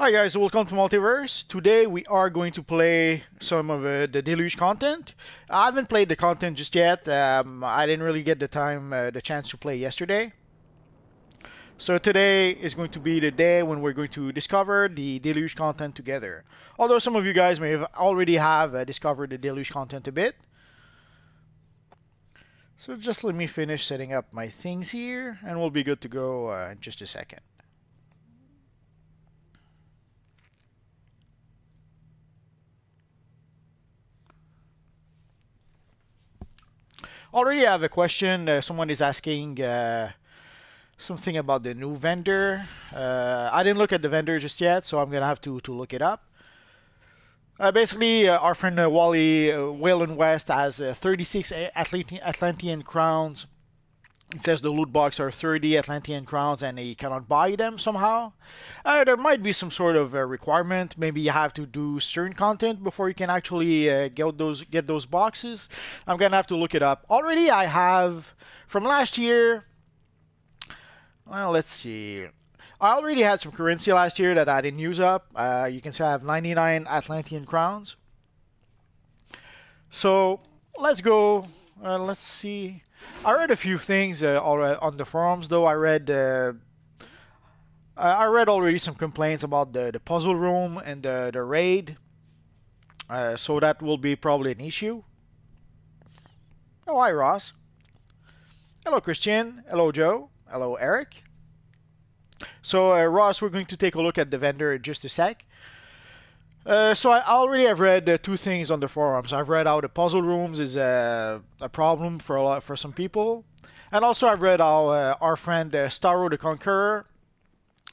Hi guys, welcome to Multiverse. Today we are going to play some of the Deluge content. I haven't played the content just yet. I didn't really get the chance to play yesterday. So today is going to be the day when we're going to discover the Deluge content together. Although some of you guys may have already discovered the Deluge content a bit. So just let me finish setting up my things here, and we'll be good to go in just a second. Already have a question. Someone is asking something about the new vendor. I didn't look at the vendor just yet, so I'm gonna have to look it up. Basically, our friend Wally Whalen West has 36 Atlantean crowns. It says the loot box are 30 Atlantean crowns and he cannot buy them somehow. There might be some sort of requirement. Maybe you have to do certain content before you can actually get those boxes. I'm gonna have to look it up. Already I have from last year. Well, let's see. I already had some currency last year that I didn't use up. You can say I have 99 Atlantean crowns. So let's go. Let's see. I read a few things already on the forums, though. I read already some complaints about the puzzle room and the raid. So that will be probably an issue. Oh, hi, Ross. Hello, Christian. Hello, Joe. Hello, Eric. So, Ross, we're going to take a look at the vendor in just a sec. So I already have read two things on the forums. I've read how the puzzle rooms is a problem for some people, and also I've read how our friend Starro the Conqueror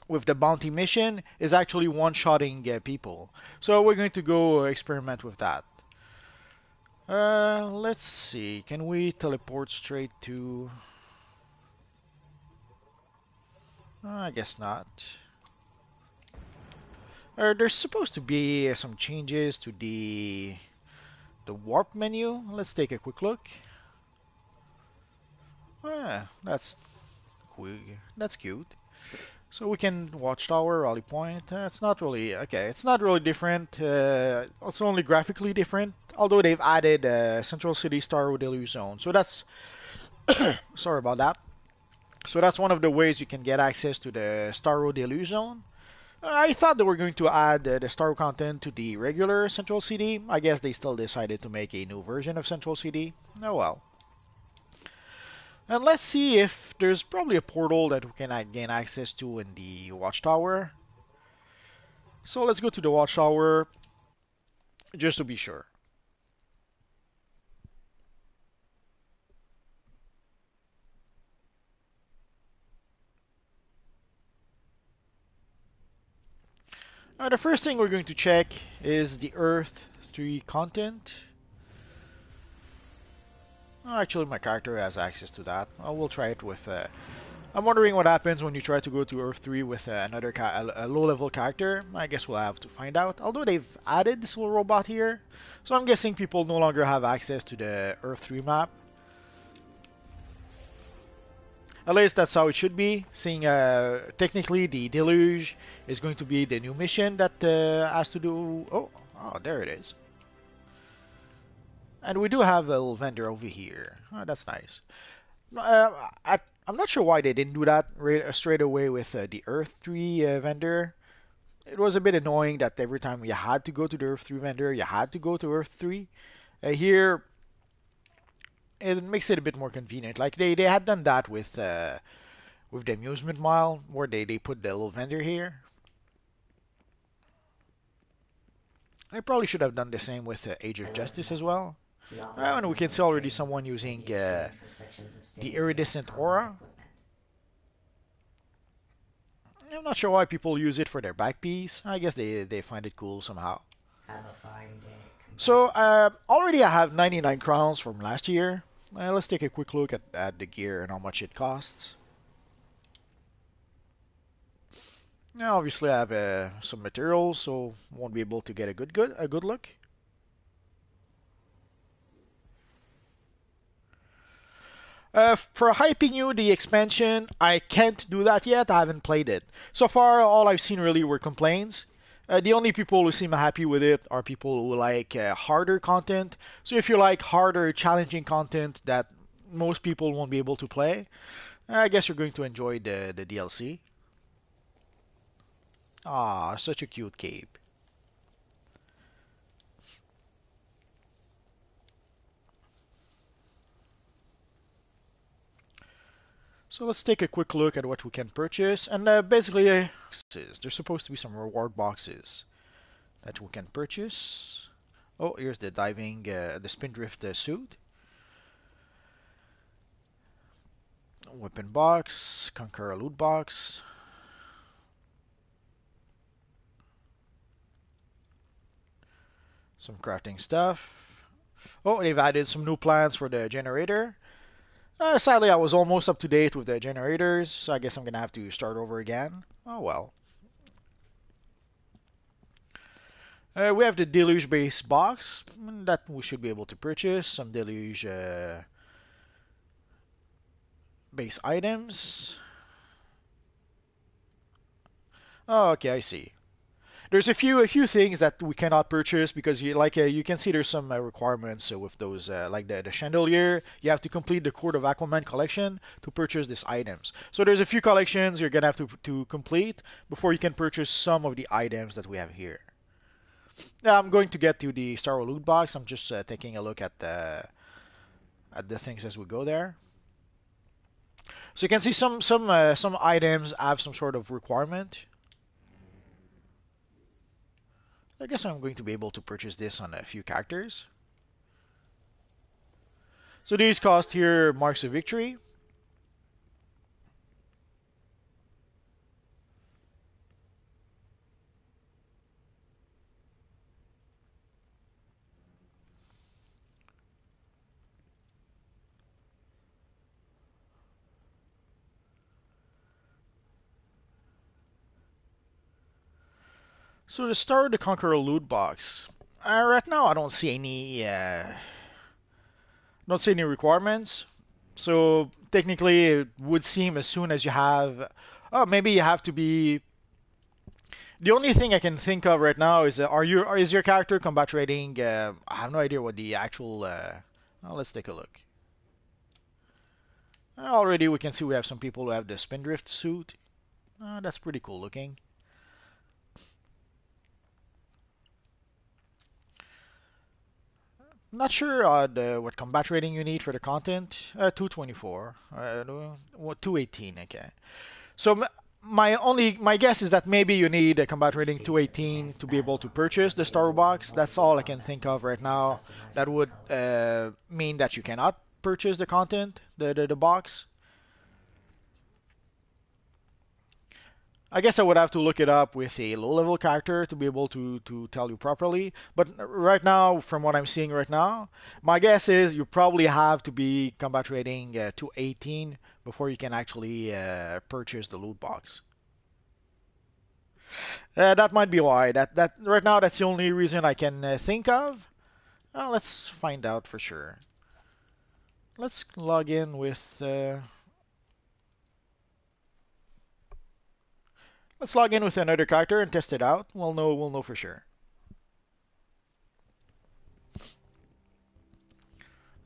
with the bounty mission is actually one-shotting people. So we're going to go experiment with that. Let's see. Can we teleport straight to? I guess not. There's supposed to be some changes to the warp menu. Let's take a quick look. That's cool. That's cute. So we can watchtower, rally point. It's not really okay. It's not really different. It's only graphically different. Although they've added Central City Star Deluge Zone. So that's sorry about that. So that's one of the ways you can get access to the Star Deluge Zone. I thought they were going to add the Star content to the regular Central CD. I guess they still decided to make a new version of Central CD. Oh well. And let's see if there's probably a portal that we can gain access to in the Watchtower. So let's go to the Watchtower just to be sure. The first thing we're going to check is the Earth 3 content. Actually, my character has access to that. We'll try it with. I'm wondering what happens when you try to go to Earth 3 with another a low-level character. I guess we'll have to find out. Although they've added this little robot here, so I'm guessing people no longer have access to the Earth 3 map. At least that's how it should be, seeing technically the Deluge is going to be the new mission that has to do... Oh, there it is. And we do have a little vendor over here. Oh, that's nice. I'm not sure why they didn't do that straight away with the Earth 3 vendor. It was a bit annoying that every time you had to go to the Earth 3 vendor, you had to go to Earth 3. Here, it makes it a bit more convenient. Like they had done that with the amusement mile, where they put the little vendor here. They probably should have done the same with Age of Justice as well. And we can see already someone using the iridescent aura. I'm not sure why people use it for their back piece. I guess they find it cool somehow. So already I have 99 crowns from last year. Let's take a quick look at the gear and how much it costs. Now, obviously, I have some materials, so won't be able to get a good look. For hyping you the expansion, I can't do that yet. I haven't played it so far. All I've seen really were complaints. The only people who seem happy with it are people who like harder content. So if you like harder, challenging content that most people won't be able to play, I guess you're going to enjoy the DLC. Ah, such a cute cape. So let's take a quick look at what we can purchase. And basically, there's supposed to be some reward boxes that we can purchase. Oh, here's the the spindrift suit. Weapon box, Conqueror loot box. Some crafting stuff. Oh, they've added some new plans for the generator. Sadly, I was almost up to date with the generators, so I guess I'm gonna have to start over again. Oh well. We have the Deluge base box that we should be able to purchase. Some Deluge base items. Oh, okay, I see. There's a few things that we cannot purchase because you can see there's some requirements with those like the chandelier. You have to complete the Court of Aquaman collection to purchase these items. So there's a few collections you're gonna have to complete before you can purchase some of the items that we have here. Now I'm going to get to the Star Wars loot box. I'm just taking a look at the things as we go there. So you can see some items have some sort of requirement. I guess I'm going to be able to purchase this on a few characters. So these cost here marks of victory. So to start the Conqueror loot box, right now I don't see any requirements. So technically, it would seem as soon as you have, oh, maybe you have to be. The only thing I can think of right now is, is your character combat rating? I have no idea what the actual. Well, let's take a look. Already we can see we have some people who have the spindrift suit. That's pretty cool looking. Not sure what combat rating you need for the content. 224. 218. Okay. So my guess is that maybe you need a combat rating 218 to be able to purchase the Star Box. That's all I can think of right now. That would mean that you cannot purchase the content, the box. I guess I would have to look it up with a low-level character to be able to tell you properly. But right now, from what I'm seeing right now, my guess is you probably have to be combat rating 218 before you can actually purchase the loot box. That might be why. That right now that's the only reason I can think of. Let's find out for sure. Let's log in with. Let's log in with another character and test it out. We'll know. We'll know for sure.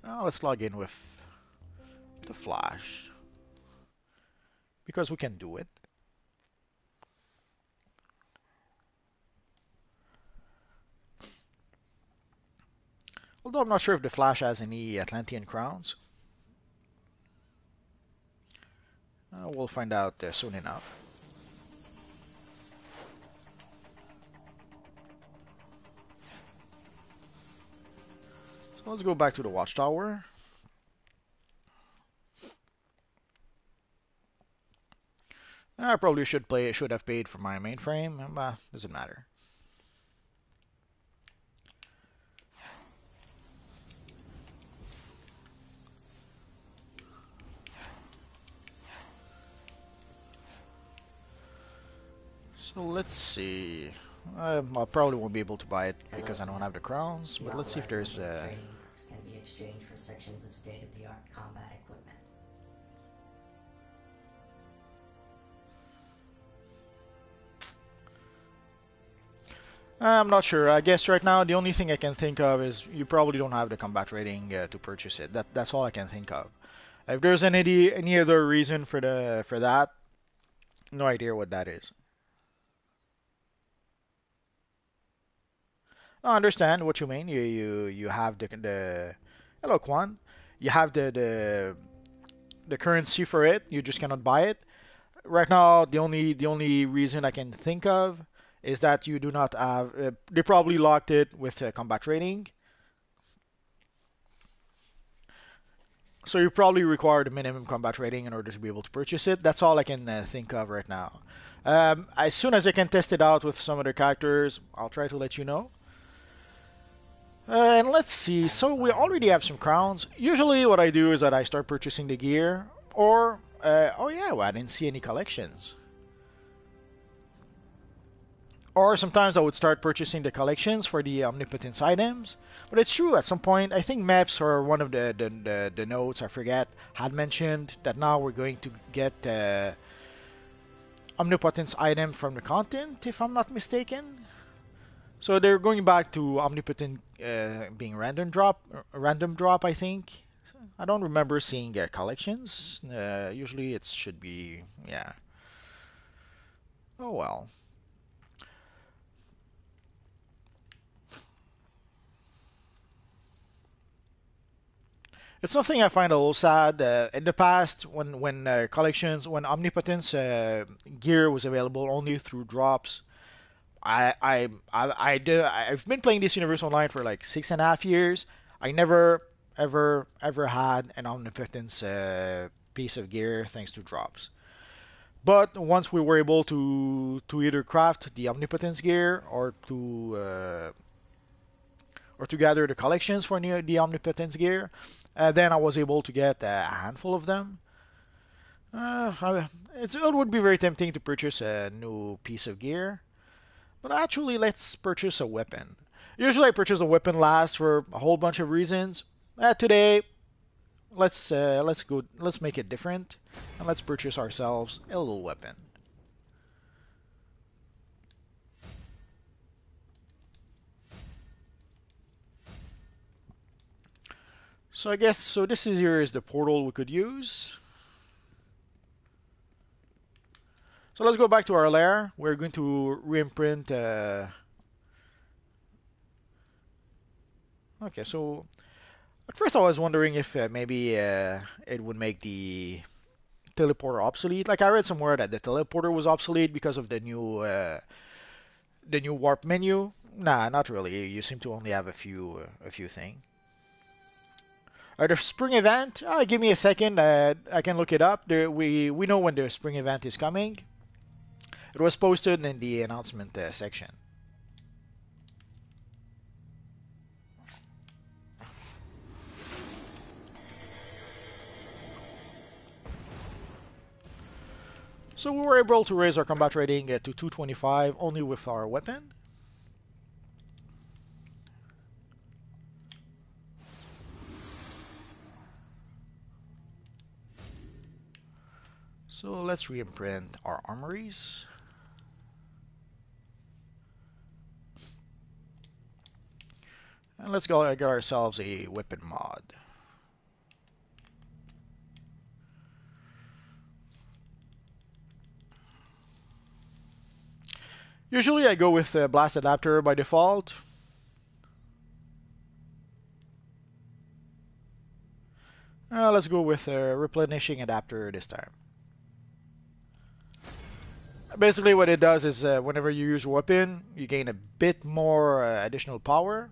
Let's log in with the Flash because we can do it. Although I'm not sure if the Flash has any Atlantean crowns. We'll find out soon enough. So let's go back to the Watchtower. I probably should have paid for my mainframe. Doesn't matter. So let's see. I probably won't be able to buy it because I don't have the crowns. But let's see if there's. Can be exchanged for sections of state-of-the-art combat equipment. I'm not sure. I guess right now the only thing I can think of is you probably don't have the combat rating to purchase it. That's all I can think of. If there's any other reason for that, no idea what that is. I understand what you mean. You have the hello Kwan. You have the currency for it. You just cannot buy it. Right now, the only reason I can think of is that you do not have. They probably locked it with combat rating, so you probably require the minimum combat rating in order to be able to purchase it. That's all I can think of right now. As soon as I can test it out with some other characters, I'll try to let you know. And let's see. So we already have some crowns. Usually, what I do is that I start purchasing the gear, or oh yeah, well, I didn't see any collections. Or sometimes I would start purchasing the collections for the omnipotence items. But it's true, at some point, I think maps or one of the notes, I forget, had mentioned that now we're going to get omnipotence item from the content, if I'm not mistaken. So they're going back to omnipotent being random drop, I think. I don't remember seeing collections. Usually it should be, yeah. Oh well. It's something I find a little sad. In the past, when collections, when omnipotence gear was available only through drops, I've been playing this universe online for like 6.5 years. I never ever had an omnipotence piece of gear thanks to drops. But once we were able to either craft the omnipotence gear or to gather the collections for the omnipotence gear, then I was able to get a handful of them. It would be very tempting to purchase a new piece of gear, but actually, let's purchase a weapon. Usually, I purchase a weapon last for a whole bunch of reasons. Today, let's make it different, and let's purchase ourselves a little weapon. So I guess this is here is the portal we could use. So let's go back to our lair. We're going to reimprint. Okay, so at first I was wondering if maybe it would make the teleporter obsolete. Like I read somewhere that the teleporter was obsolete because of the new warp menu. Nah, not really. You seem to only have a few things. The spring event. Give me a second. I can look it up. We know when the spring event is coming. It was posted in the announcement section. So we were able to raise our combat rating to 225 only with our weapon. So let's reimprint our armories. And let's go get ourselves a weapon mod. Usually I go with blast adapter by default. Let's go with replenishing adapter this time. Basically what it does is whenever you use a weapon, you gain a bit more additional power.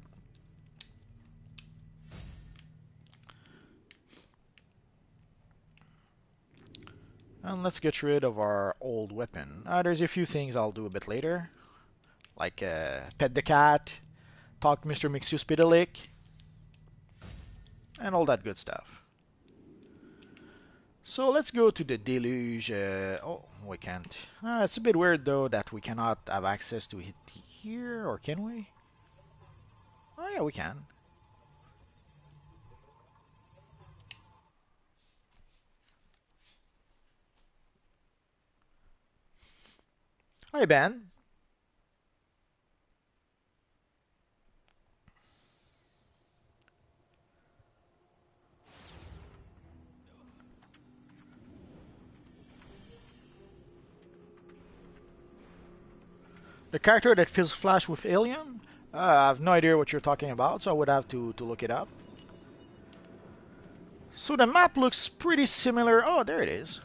And let's get rid of our old weapon. There's a few things I'll do a bit later, like pet the cat, talk to Mr. Mixuspidalic, and all that good stuff. So let's go to the Deluge. Oh, we can't. It's a bit weird though that we cannot have access to it here, or can we? Oh yeah, we can. Hi Ben. The character that fills Flash with helium? I have no idea what you're talking about, so I would have to look it up. So the map looks pretty similar. Oh, there it is.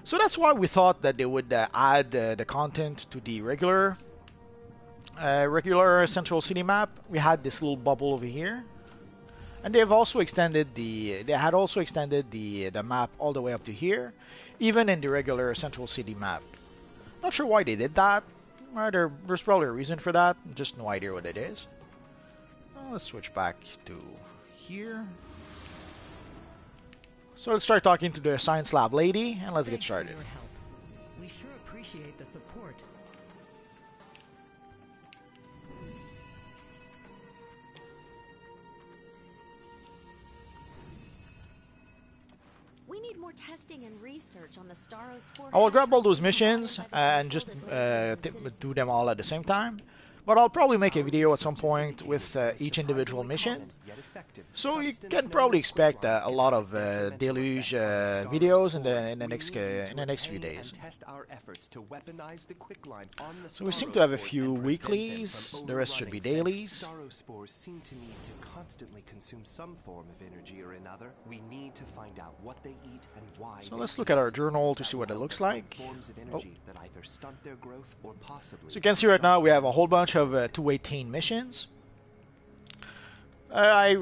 So that's why we thought that they would add the content to the regular Central City map. We had this little bubble over here, and they had also extended the map all the way up to here, even in the regular Central City map. Not sure why they did that. There's probably a reason for that. Just no idea what it is. Well, let's switch back to here. So let's start talking to the science lab lady, and let's get started. For your help. We sure appreciate the support. We need more testing and research on the Starospore. I will grab all those missions and just do them all at the same time. But I'll probably make a video at some point with each individual mission. So you can probably expect a lot of Deluge videos in the next few days. So we seem to have a few weeklies. The rest should be dailies. Starospores seem to need to constantly consume some form of energy or another. We need to find out what they eat and why. So let's look at our journal to see what it looks like. Oh. So you can see right now we have a whole bunch of 218 missions. I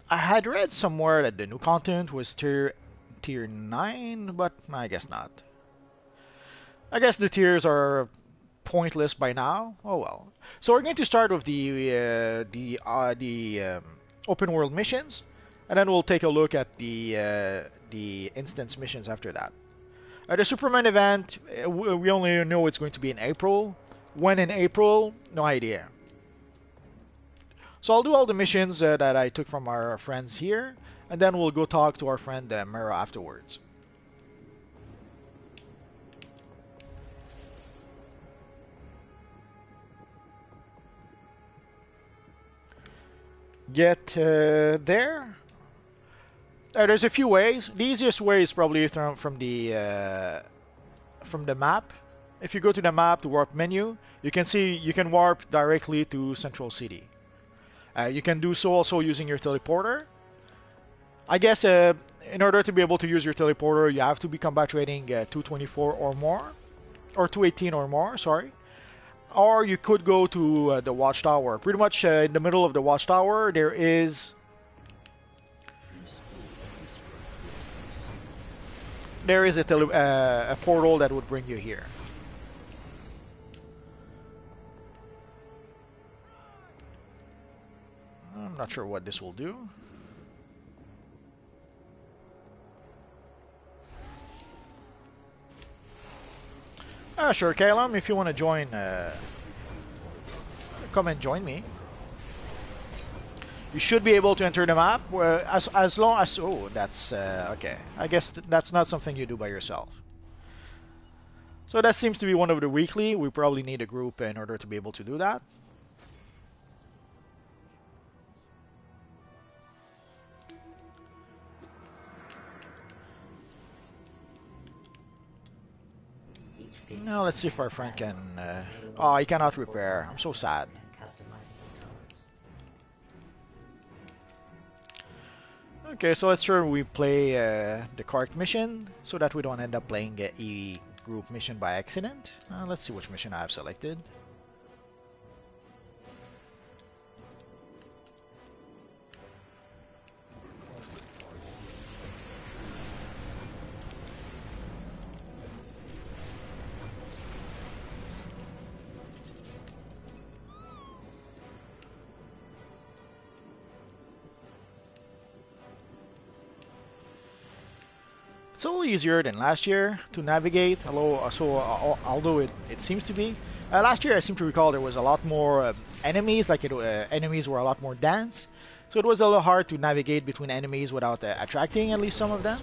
had read somewhere that the new content was tier 9, but I guess not. I guess the tiers are pointless by now. Oh well. So we're going to start with the open world missions, and then we'll take a look at the instance missions after that. The Superman event, we only know it's going to be in April. When in April, no idea. So I'll do all the missions that I took from our friends here, and then we'll go talk to our friend Mera afterwards. Get there. There's a few ways. The easiest way is probably from the map. If you go to the map, to warp menu, you can see you can warp directly to Central City. You can do so also using your teleporter. I guess in order to be able to use your teleporter, you have to be combat rating 224 or more, or 218 or more, sorry. Or you could go to the Watchtower. Pretty much in the middle of the Watchtower, there is a portal that would bring you here. I'm not sure what this will do. Sure, Calum, if you want to join, come and join me. You should be able to enter the map as long as... Oh, that's... okay. I guess that's not something you do by yourself. So that seems to be one of the weekly. We probably need a group in order to be able to do that. Now let's see if our friend can... oh, he cannot repair. I'm so sad. Okay, so let's sure we play the correct mission so that we don't end up playing a group mission by accident. Let's see which mission I have selected. It's a little easier than last year to navigate, although it seems to be. Last year I seem to recall there was a lot more enemies, enemies were a lot more dense, so it was a little hard to navigate between enemies without attracting at least some of them.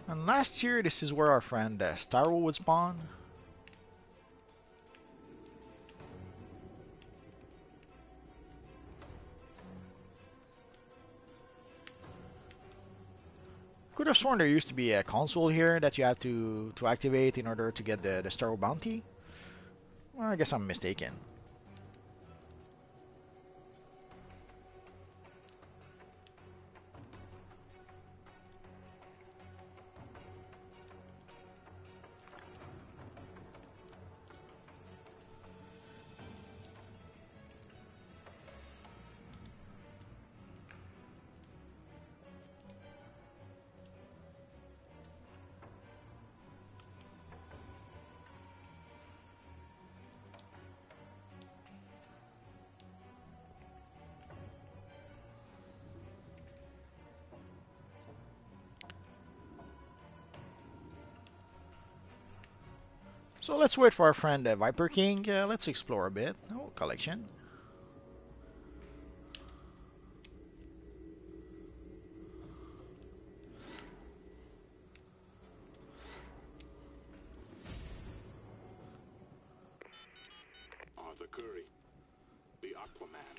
And last year, this is where our friend Starro would spawn. Could have sworn there used to be a console here that you had to activate in order to get the Starro bounty. Well, I guess I'm mistaken. So let's wait for our friend Viper King. Let's explore a bit. Oh, collection. Arthur Curry, the Aquaman,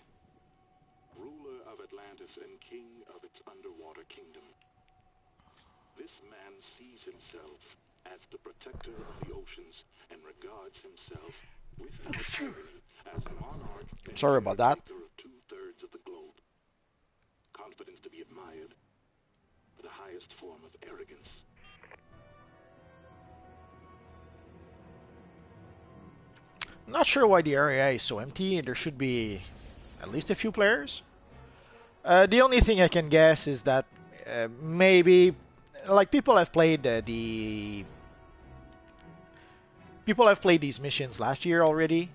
ruler of Atlantis and king of its underwater kingdom. This man sees himself as the protector of the oceans and regards himself without irony as monarch and Sorry about that. caretaker of 2/3 of the globe. Confidence to be admired, the highest form of arrogance. Not sure why the area is so empty. There should be at least a few players. The only thing I can guess is that maybe, like, people have played these missions last year already.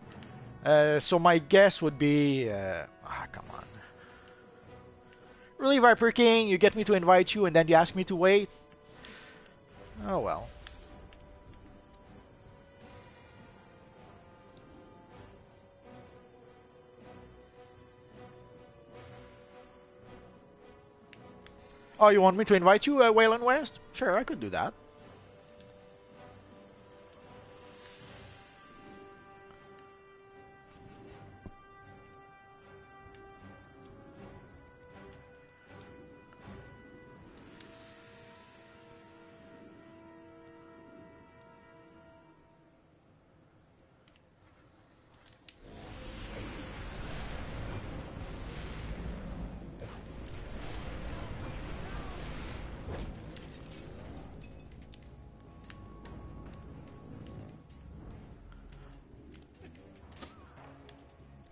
So my guess would be, come on. Really, Viper King, you get me to invite you and then you ask me to wait? Oh well. Oh, you want me to invite you, Wayland West? Sure, I could do that.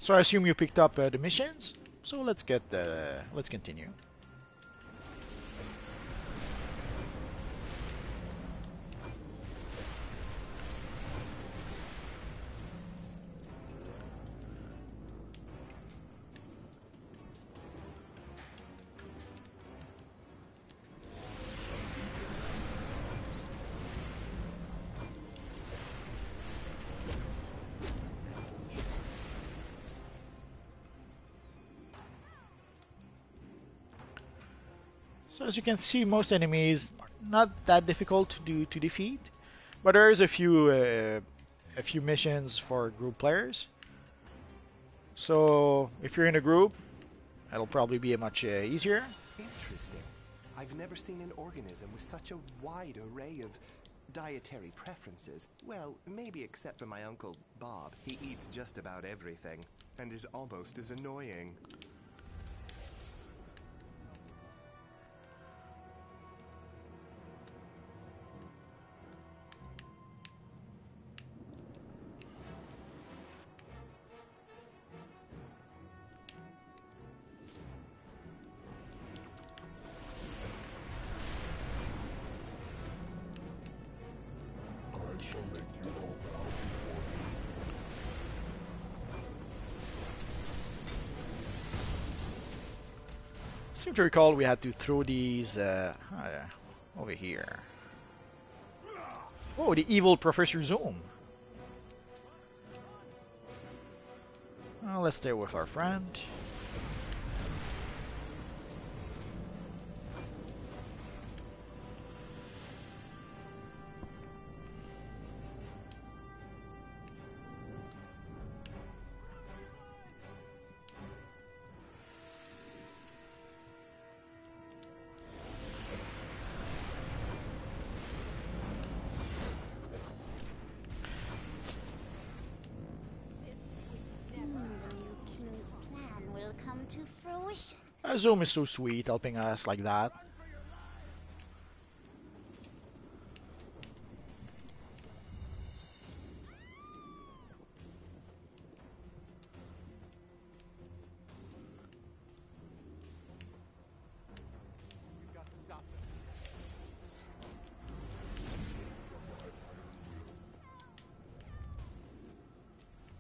So I assume you picked up the missions. So let's continue. So as you can see, most enemies are not that difficult to defeat, but there is a few missions for group players. So if you're in a group, it'll probably be much easier. Interesting. I've never seen an organism with such a wide array of dietary preferences. Well, maybe except for my uncle Bob. He eats just about everything and is almost as annoying. I seem to recall we had to throw these over here. Oh, the evil Professor Zoom. Well, let's stay with our friend. to fruition. Zoom is so sweet, helping us like that.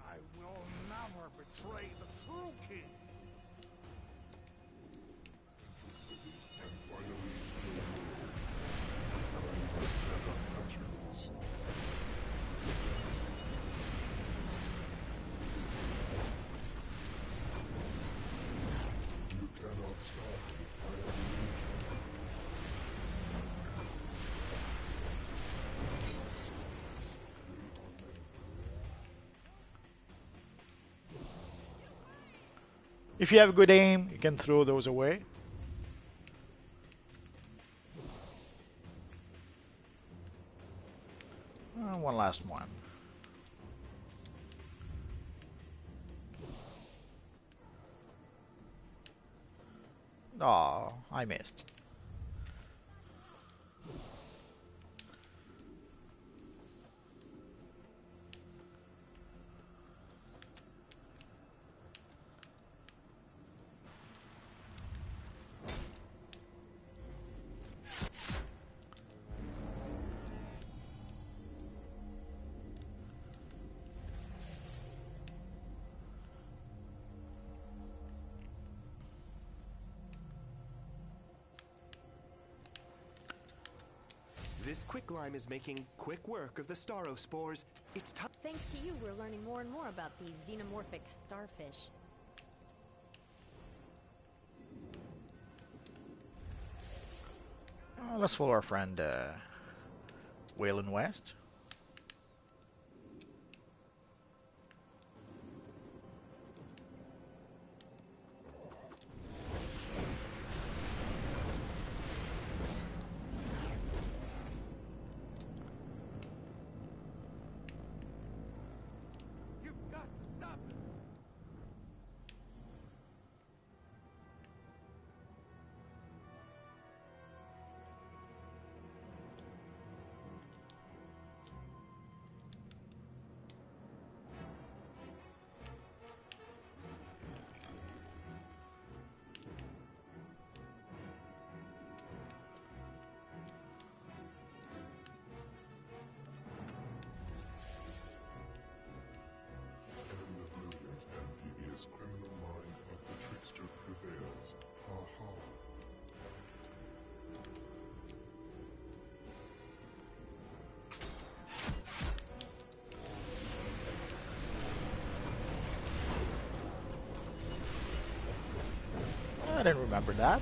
I will never betray the true king. If you have good aim, you can throw those away. One last one. Oh, I missed. This quicklime is making quick work of the Starospores. It's time. Thanks to you, we're learning more and more about these xenomorphic starfish. Let's follow our friend Waylon West. You've got to stop it. And the brilliant and devious criminal mind of the trickster prevails. Ha ha. I didn't remember that.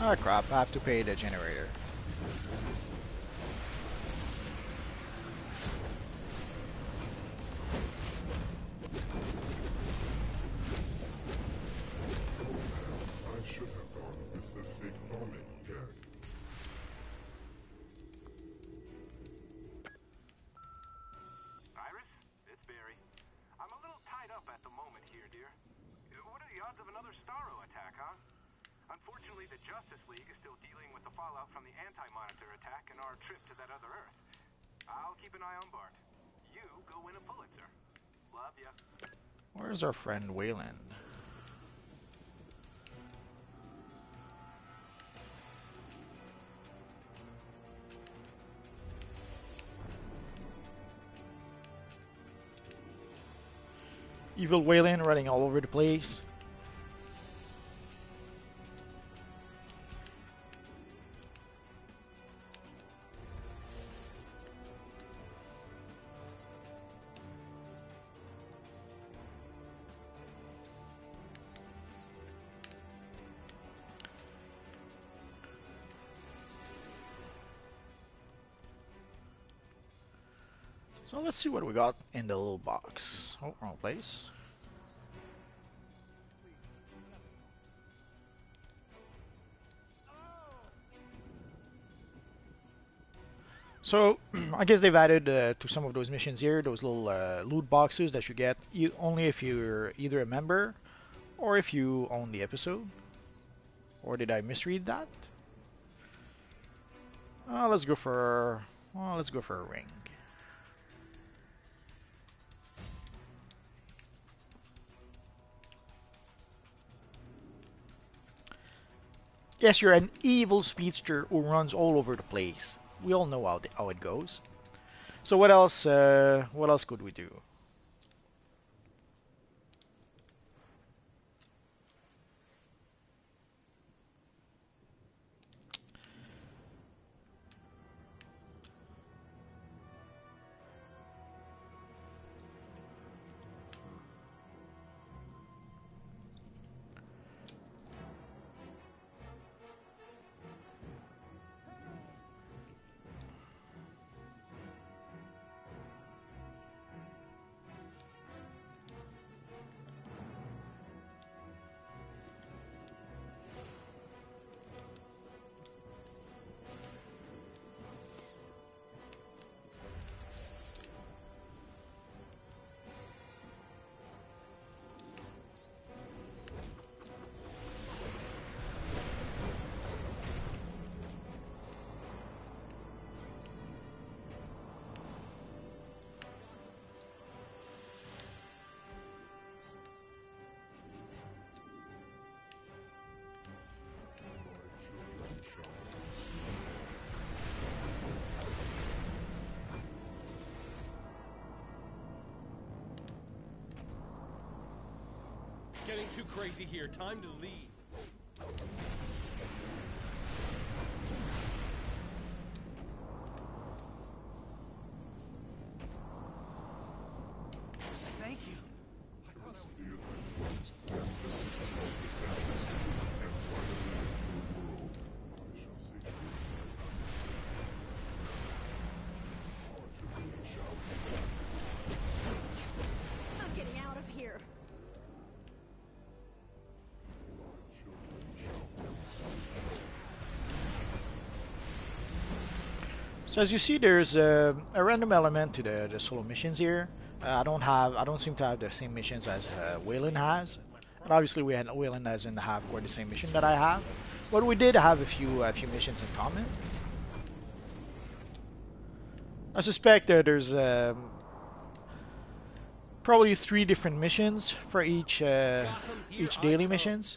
Ah crap, I have to pay the generator. I should have gone with the fake bombing gag. Iris, it's Barry. I'm a little tied up at the moment here, dear. What are the odds of another Starro attack, huh? Unfortunately, the Justice League is still dealing with the fallout from the Anti-Monitor attack and our trip to that other Earth. I'll keep an eye on Bart. You go win a Pulitzer. Love ya. Where's our friend Waylon? Evil Waylon running all over the place. So let's see what we got in the little box. Oh, wrong place. So I guess they've added to some of those missions here those little loot boxes that you get only if you're either a member or if you own the episode. Or did I misread that? Let's go for a ring. Yes, you're an evil speedster who runs all over the place. We all know how it goes. So what else? What else could we do? Getting too crazy here. Time to leave. Thank you. I'm getting out of here. So as you see, there's a random element to the solo missions here. I don't seem to have the same missions as Waylon has, and obviously Waylon doesn't have quite the same mission that I have, but we did have a few missions in common. I suspect that there's probably 3 different missions for each daily missions.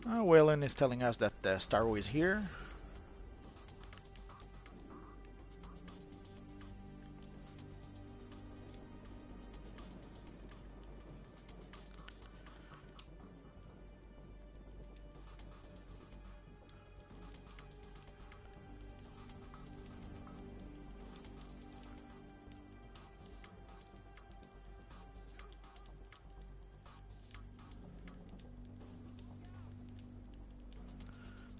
Waylon is telling us that Starro is here.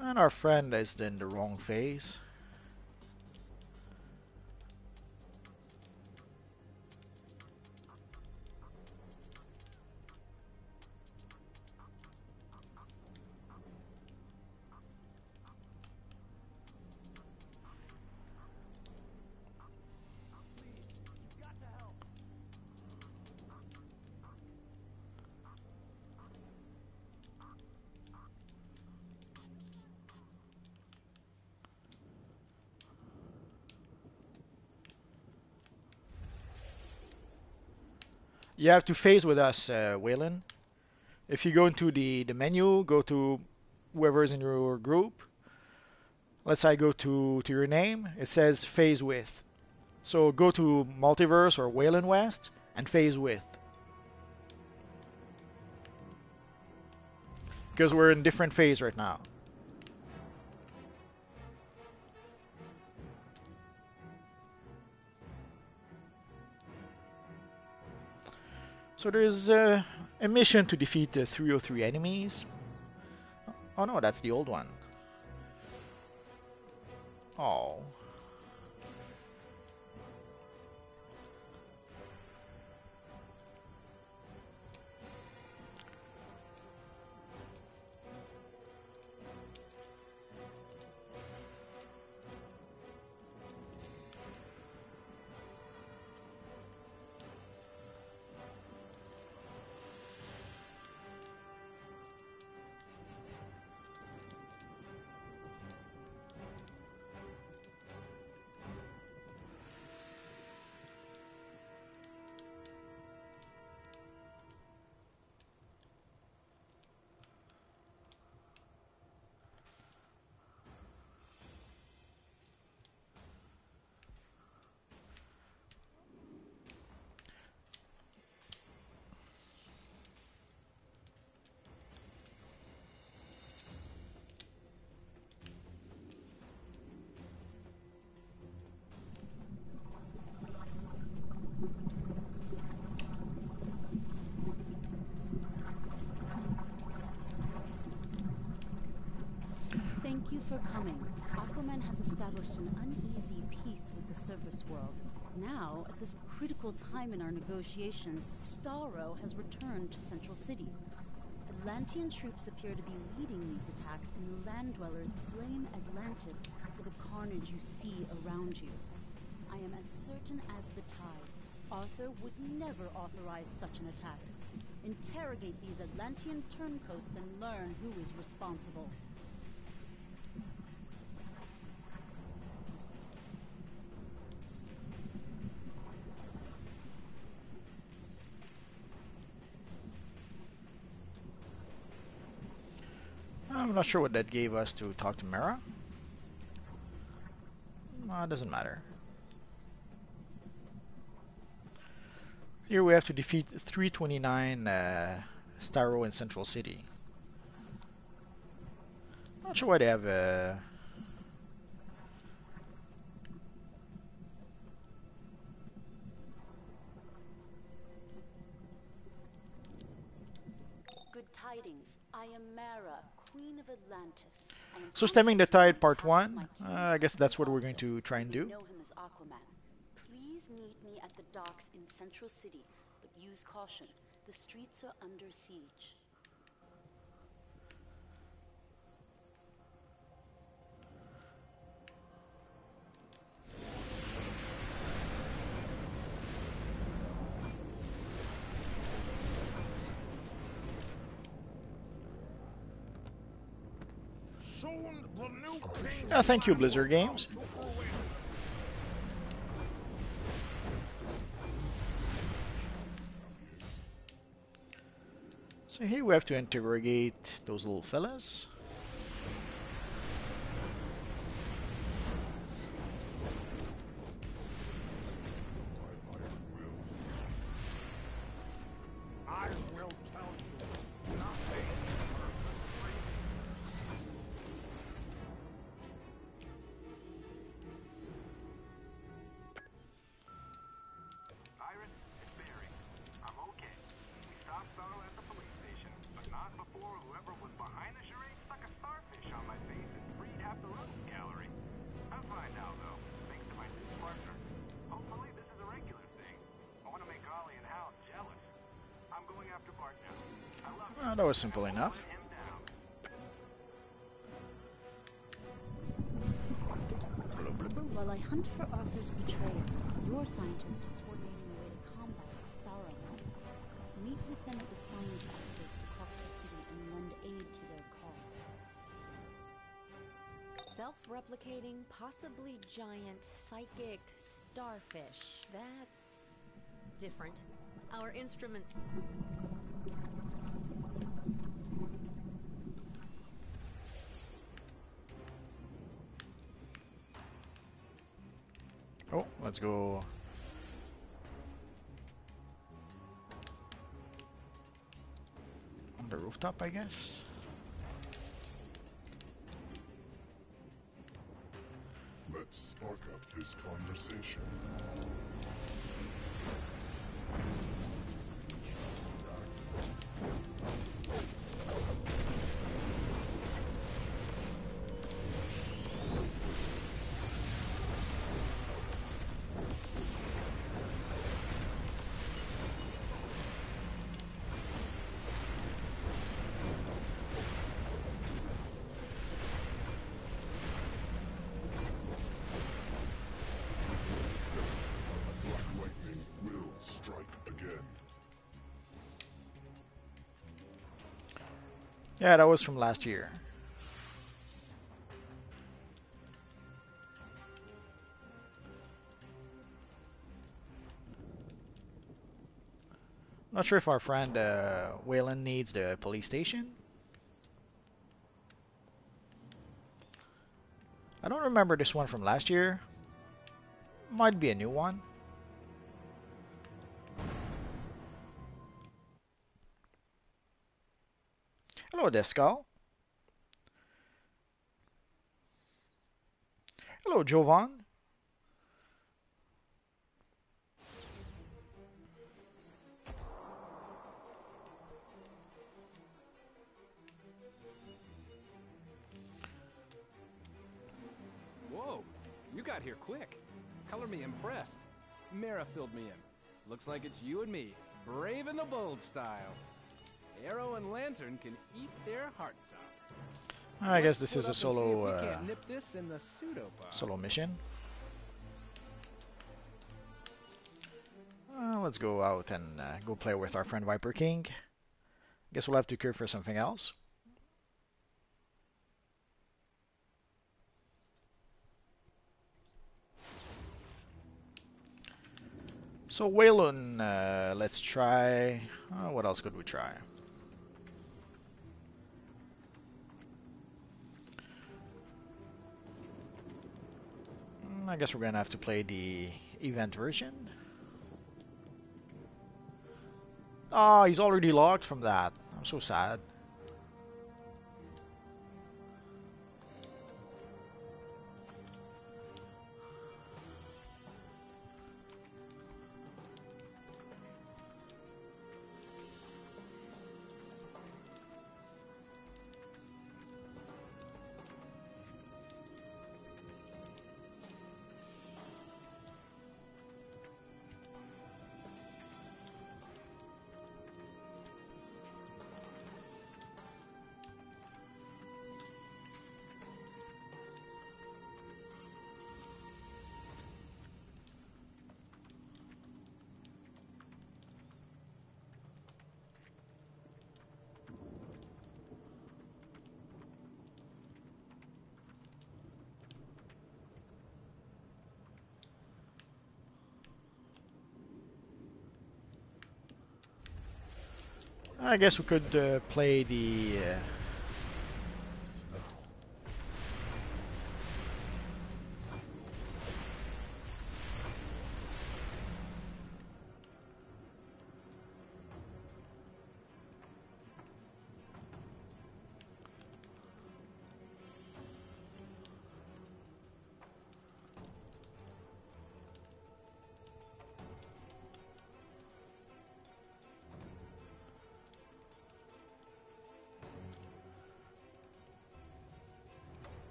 And our friend is in the wrong phase. You have to phase with us, Waylon. If you go into the menu, go to whoever's in your group. Let's say I go to your name. It says phase with. So go to Multiverse or Waylon West and phase with. Because we're in different phase right now. So there's a mission to defeat the 303 enemies. Oh no, that's the old one. Oh. Thank you for coming. Aquaman has established an uneasy peace with the surface world. Now, at this critical time in our negotiations, Starro has returned to Central City. Atlantean troops appear to be leading these attacks, and land dwellers blame Atlantis for the carnage you see around you. I am as certain as the tide. Arthur would never authorize such an attack. Interrogate these Atlantean turncoats and learn who is responsible. I'm not sure what that gave us to talk to Mara. It doesn't matter. Here we have to defeat 329 Starro in Central City. Not sure why they have Good tidings. I am Mara, Queen of Atlantis. So Stemming the Tide Part 1, I guess that's what we're going to try and do. Know him as Aquaman. Please meet me at the docks in Central City, but use caution. The streets are under siege. Soon the new king. Thank you, Blizzard Games. So here we have to interrogate those little fellas. I will tell you nothing. Iris, it's Barry. I'm okay. We stopped Starro at the police station, but not before whoever was behind the charade stuck a starfish on my face and freed half the rogues gallery. I'm fine now, though, thanks to my new partner. Hopefully this is a regular thing. I want to make Ollie and Hal jealous. I'm going after Bart now. I love him. That was simple enough. Him down. While I hunt for Arthur's betrayer, your scientists are coordinating a way to combat the Starro menace. Meet with them at the science outpost across the city and lend aid to their cause. Self-replicating, possibly giant, psychic starfish. That's different. Our instruments... Oh, let's go. On the rooftop, I guess. Let's spark up this conversation. Yeah, that was from last year. Not sure if our friend Waylon needs the police station. I don't remember this one from last year. Might be a new one. Hello, Descal. Hello, Jovan. Whoa, you got here quick. Color me impressed. Mara filled me in. Looks like it's you and me, brave and the bold style. Arrow and Lantern can eat their hearts out. I guess this is a solo solo mission. Let's go out and go play with our friend Viper King. Guess we'll have to queue for something else. So Waylon, let's try. What else could we try? I guess we're gonna have to play the event version. Ah, he's already logged from that. I'm so sad. I guess we could play the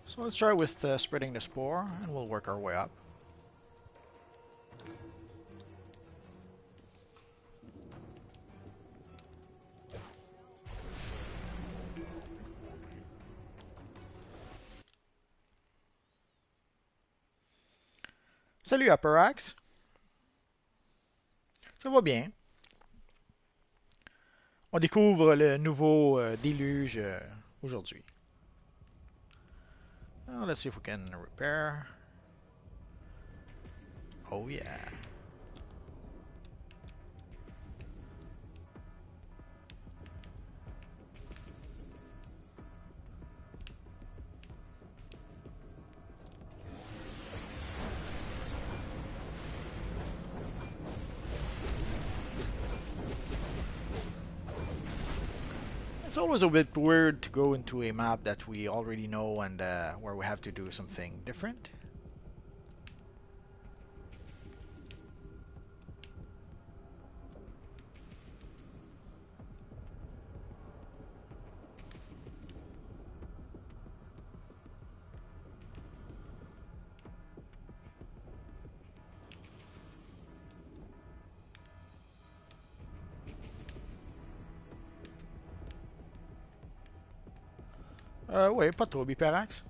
So let's start with spreading the spore, and we'll work our way up. Salut Aparax. Ça va bien. On découvre le nouveau Deluge aujourd'hui. Let's see if we can repair. Oh yeah. It's always a bit weird to go into a map that we already know and where we have to do something different. Oui, pas trop, Biperax.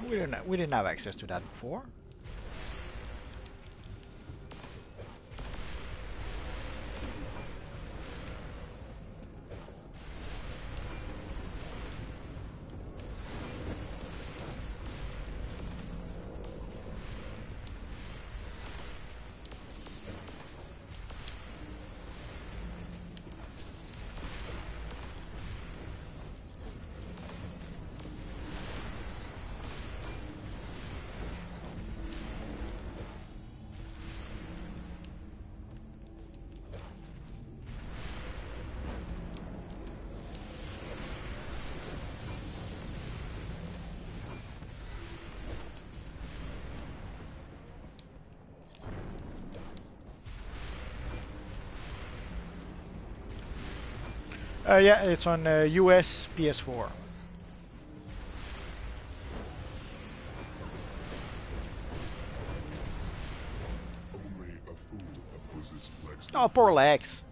We didn't have access to that before. Yeah, it's on US PS4. Only a fool opposes Lex. Oh, poor Lex.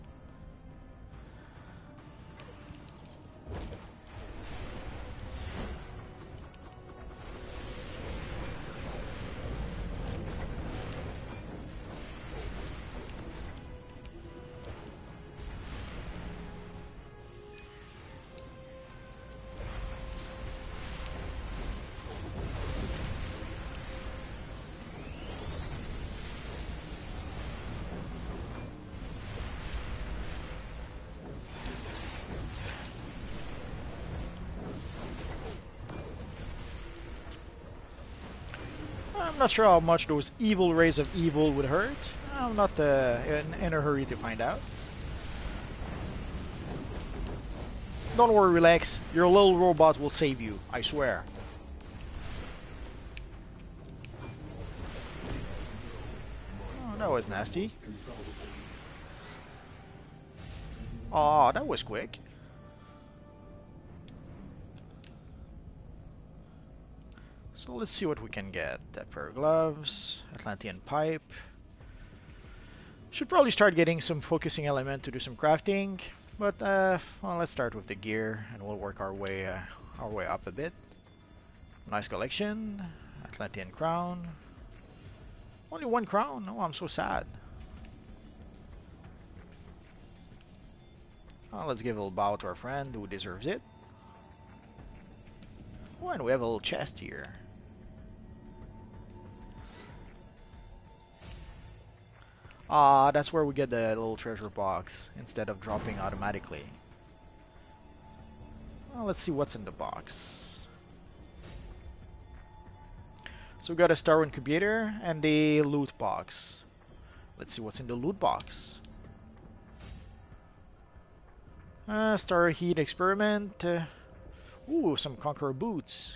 I'm not sure how much those evil rays of evil would hurt. I'm not in a hurry to find out. Don't worry, relax. Your little robot will save you, I swear. Oh, that was nasty. Oh, that was quick. So let's see what we can get. That pair of gloves, Atlantean pipe. Should probably start getting some focusing element to do some crafting. But well, let's start with the gear, and we'll work our way up a bit. Nice collection. Atlantean crown. Only one crown. Oh, I'm so sad. Well, let's give a little bow to our friend who deserves it. Oh, and we have a little chest here. Ah, that's where we get the little treasure box instead of dropping automatically. Well, let's see what's in the box. So we got a Star incubator and a loot box. Let's see what's in the loot box. Star heat experiment. Ooh, some Conqueror boots.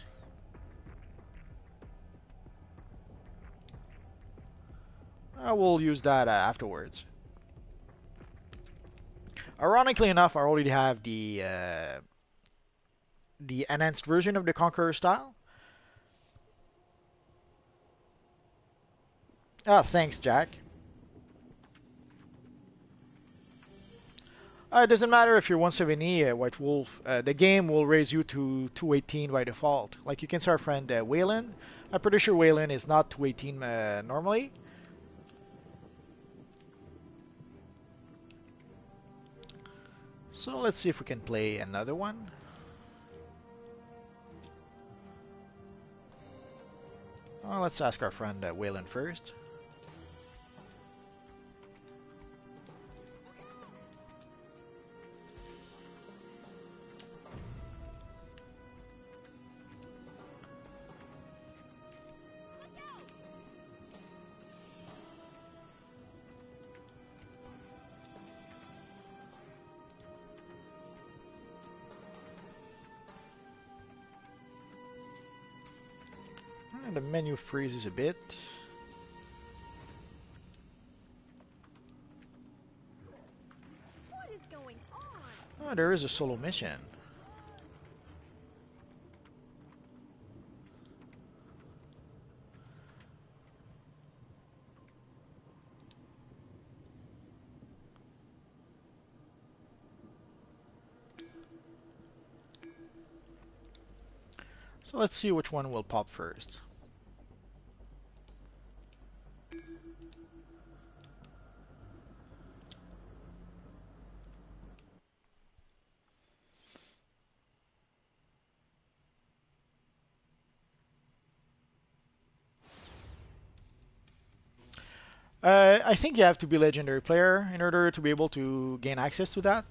We'll use that afterwards. Ironically enough, I already have the enhanced version of the Conqueror style. Ah, thanks, Jack. It doesn't matter if you're 170 White Wolf. The game will raise you to 218 by default. Like you can see our friend Waylon. I'm pretty sure Waylon is not 218 normally. So let's see if we can play another one. Well, let's ask our friend Waylon first. And the menu freezes a bit. What is going on? Oh, there is a solo mission. So let's see which one will pop first. I think you have to be legendary player in order to be able to gain access to that.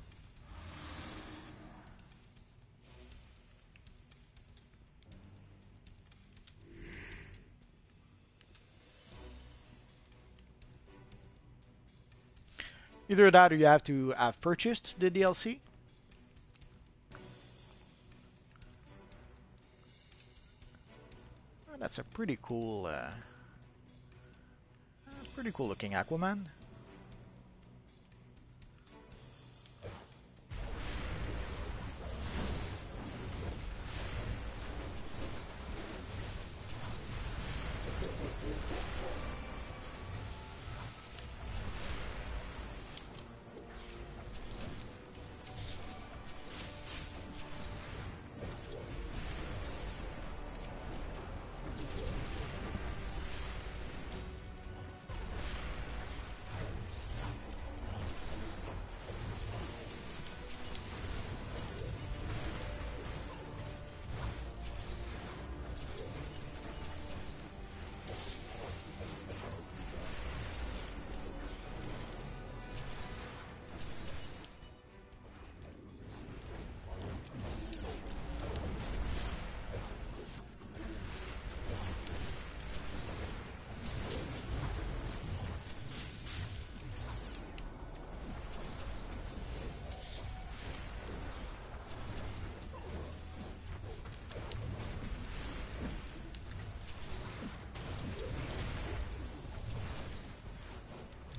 Either that or you have to have purchased the DLC. Oh, that's a pretty cool looking Aquaman.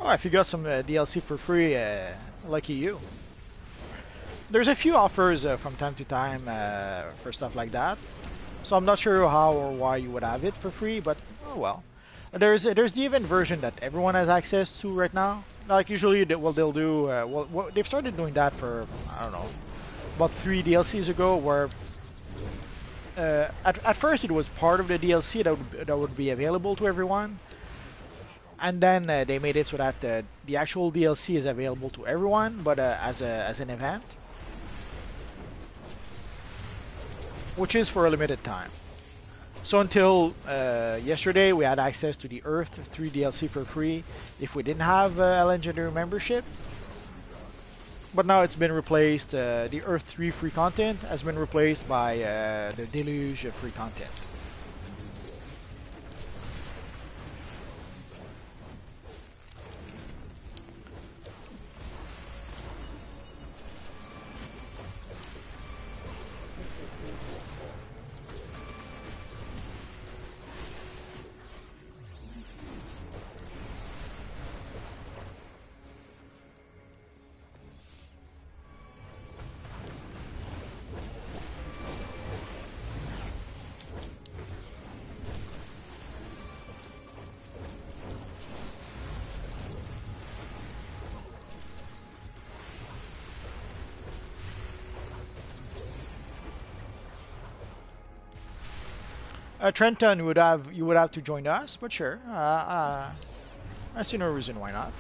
Oh, if you got some DLC for free, lucky you. There's a few offers from time to time for stuff like that. So I'm not sure how or why you would have it for free, but oh well. There's the event version that everyone has access to right now. Like usually, they'll do. Well, they've started doing that for I don't know, about 3 DLCs ago, where at first it was part of the DLC that would be available to everyone. And then they made it so that the actual DLC is available to everyone, but as an event, which is for a limited time. So until yesterday, we had access to the Earth 3 DLC for free if we didn't have a legendary membership. But now it's been replaced. The Earth 3 free content has been replaced by the Deluge free content. Trenton you would have to join us, but sure. I see no reason why not.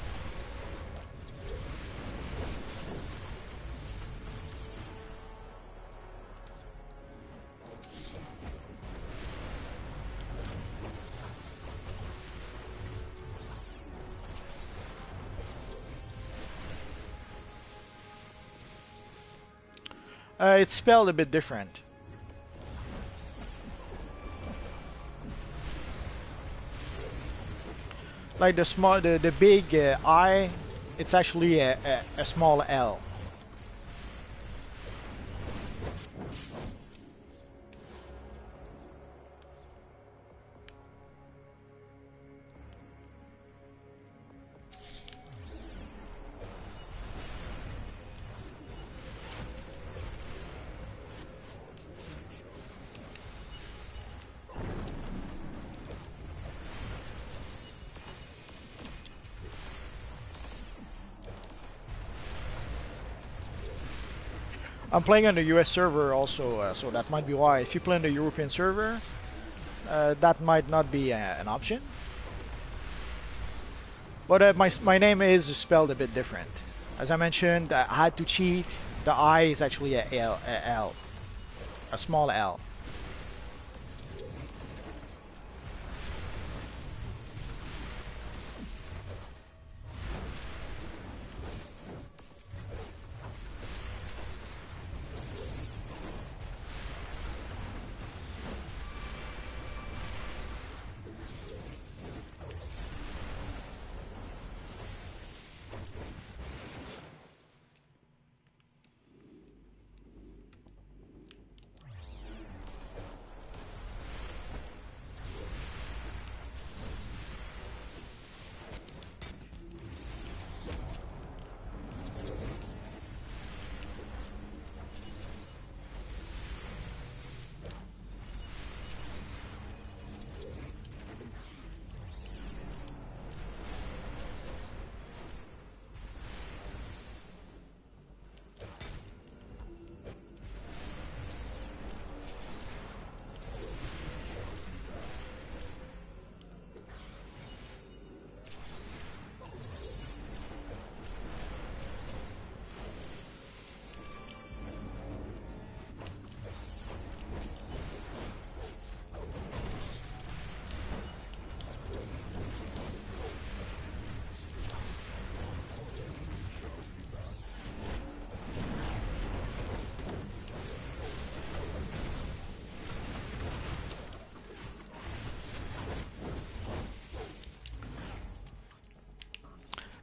It's spelled a bit different. Like the big I, it's actually a small L. I'm playing on the US server also, so that might be why. If you play on the European server, that might not be an option. But my name is spelled a bit different. As I mentioned, I had to cheat. The I is actually a L, a small L.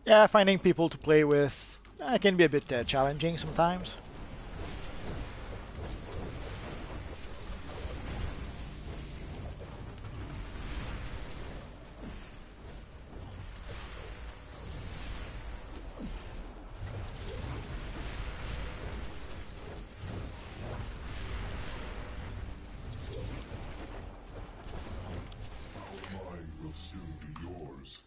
Yeah, finding people to play with can be a bit challenging sometimes. Our mine will soon be yours.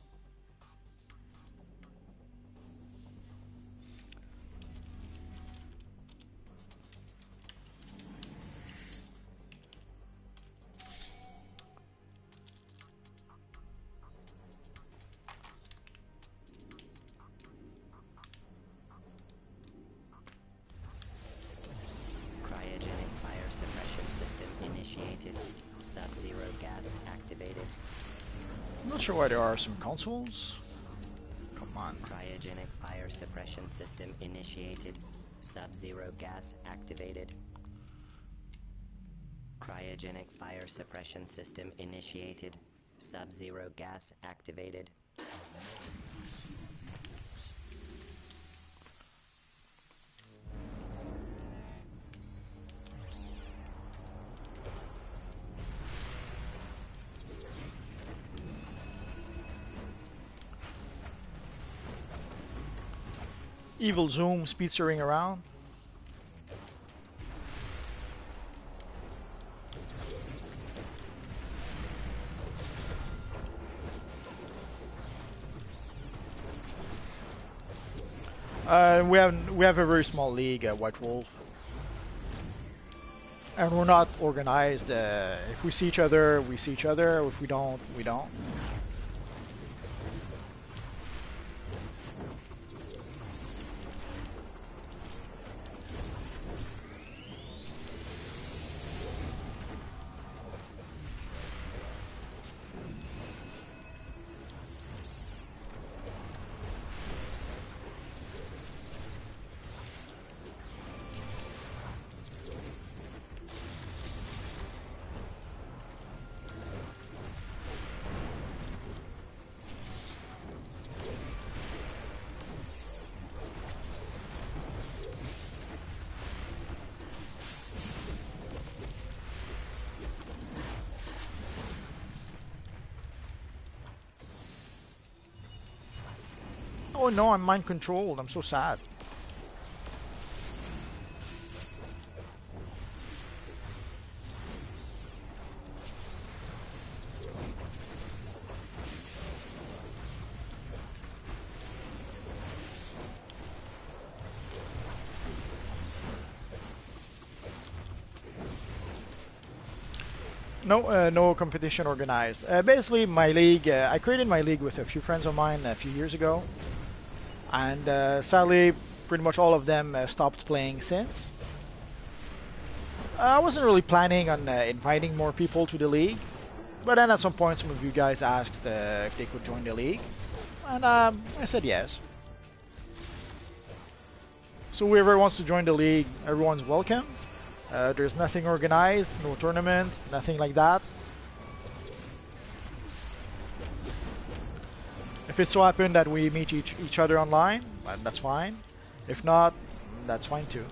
Cryogenic fire suppression system initiated. Sub-zero gas activated. I'm not sure why there are some consoles. Come on. Cryogenic fire suppression system initiated. Sub-zero gas activated. Cryogenic fire suppression system initiated. Sub-zero gas activated. Evil Zoom speedstering around. We have a very small league at White Wolf, and we're not organized. If we see each other, we see each other. If we don't, we don't. Oh no, I'm mind controlled. I'm so sad. No competition organized. Basically, my league. I created my league with a few friends of mine a few years ago, and sadly, pretty much all of them stopped playing since. I wasn't really planning on inviting more people to the league, but then at some point, some of you guys asked if they could join the league, and I said yes. So whoever wants to join the league, everyone's welcome. There's nothing organized, no tournament, nothing like that. If it so happened that we meet each other online, that's fine. If not, that's fine too.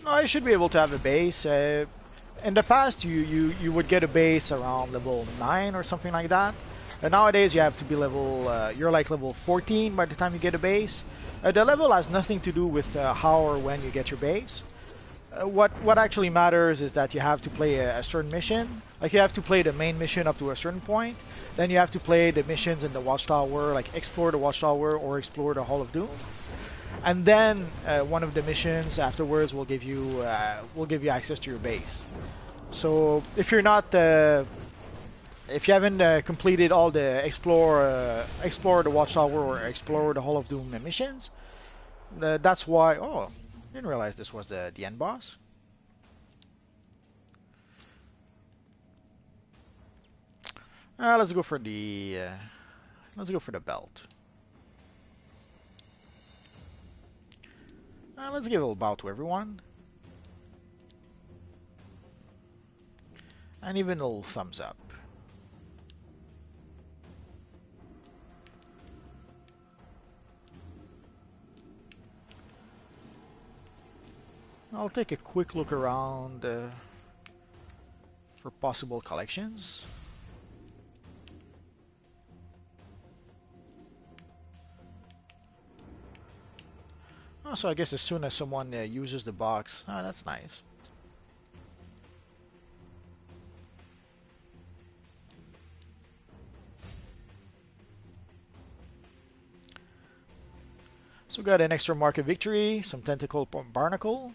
No, you should be able to have a base. In the past, you would get a base around level 9 or something like that. And nowadays, you have to be you're like level 14 by the time you get a base. The level has nothing to do with how or when you get your base. What actually matters is that you have to play a certain mission. Like you have to play the main mission up to a certain point. Then you have to play the missions in the Watchtower, like explore the Watchtower or explore the Hall of Doom. And then one of the missions afterwards will give you access to your base. So if you're not if you haven't completed all the explore the Watchtower or explore the Hall of Doom missions, that's why. Oh, didn't realize this was the end boss. Let's go for the belt. Let's give a little bow to everyone. And even a little thumbs up. I'll take a quick look around for possible collections. Oh, so I guess as soon as someone uses the box, that's nice. So we got an extra market victory, some tentacle barnacle,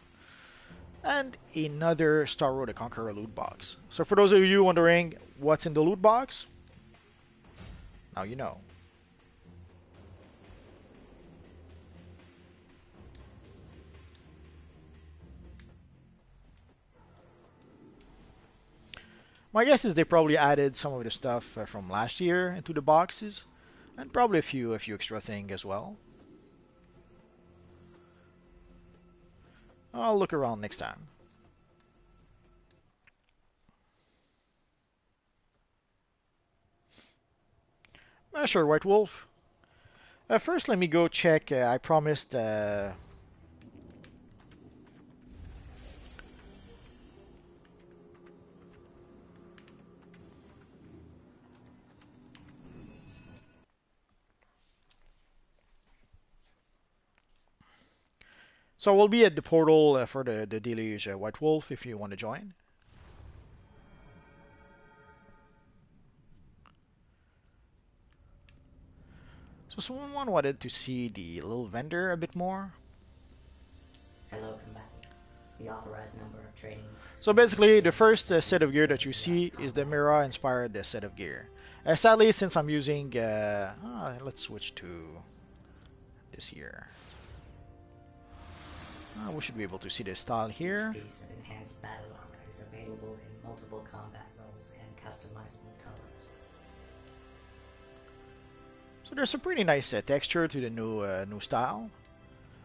and another Star Road the Conqueror loot box. So for those of you wondering what's in the loot box, now you know. My guess is they probably added some of the stuff from last year into the boxes, and probably a few extra things as well. I'll look around next time. Sure, White Wolf. First, let me go check. I promised. So we'll be at the portal for the Deluge White Wolf if you want to join. So someone wanted to see the little vendor a bit more. Hello, combatant. The authorized number of training. So basically, the first set of gear that you see is the Mira-inspired set of gear. Sadly, since I'm using... let's switch to this here. We should be able to see the style here. Each piece of enhanced battle armor is available in multiple combat roles and customizable colors. So there's a pretty nice texture to the new style.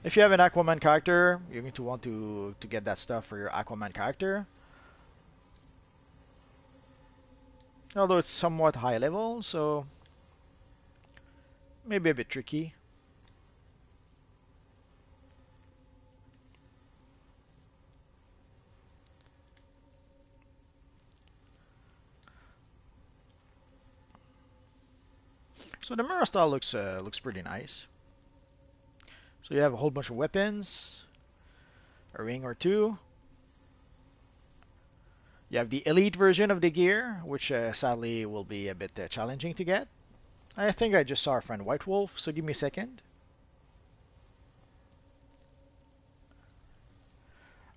If you have an Aquaman character, you're going to want to get that stuff for your Aquaman character. Although it's somewhat high level, so maybe a bit tricky. So the mirror style looks pretty nice. So you have a whole bunch of weapons, a ring or two. You have the elite version of the gear, which sadly will be a bit challenging to get. I think I just saw our friend White Wolf, so give me a second.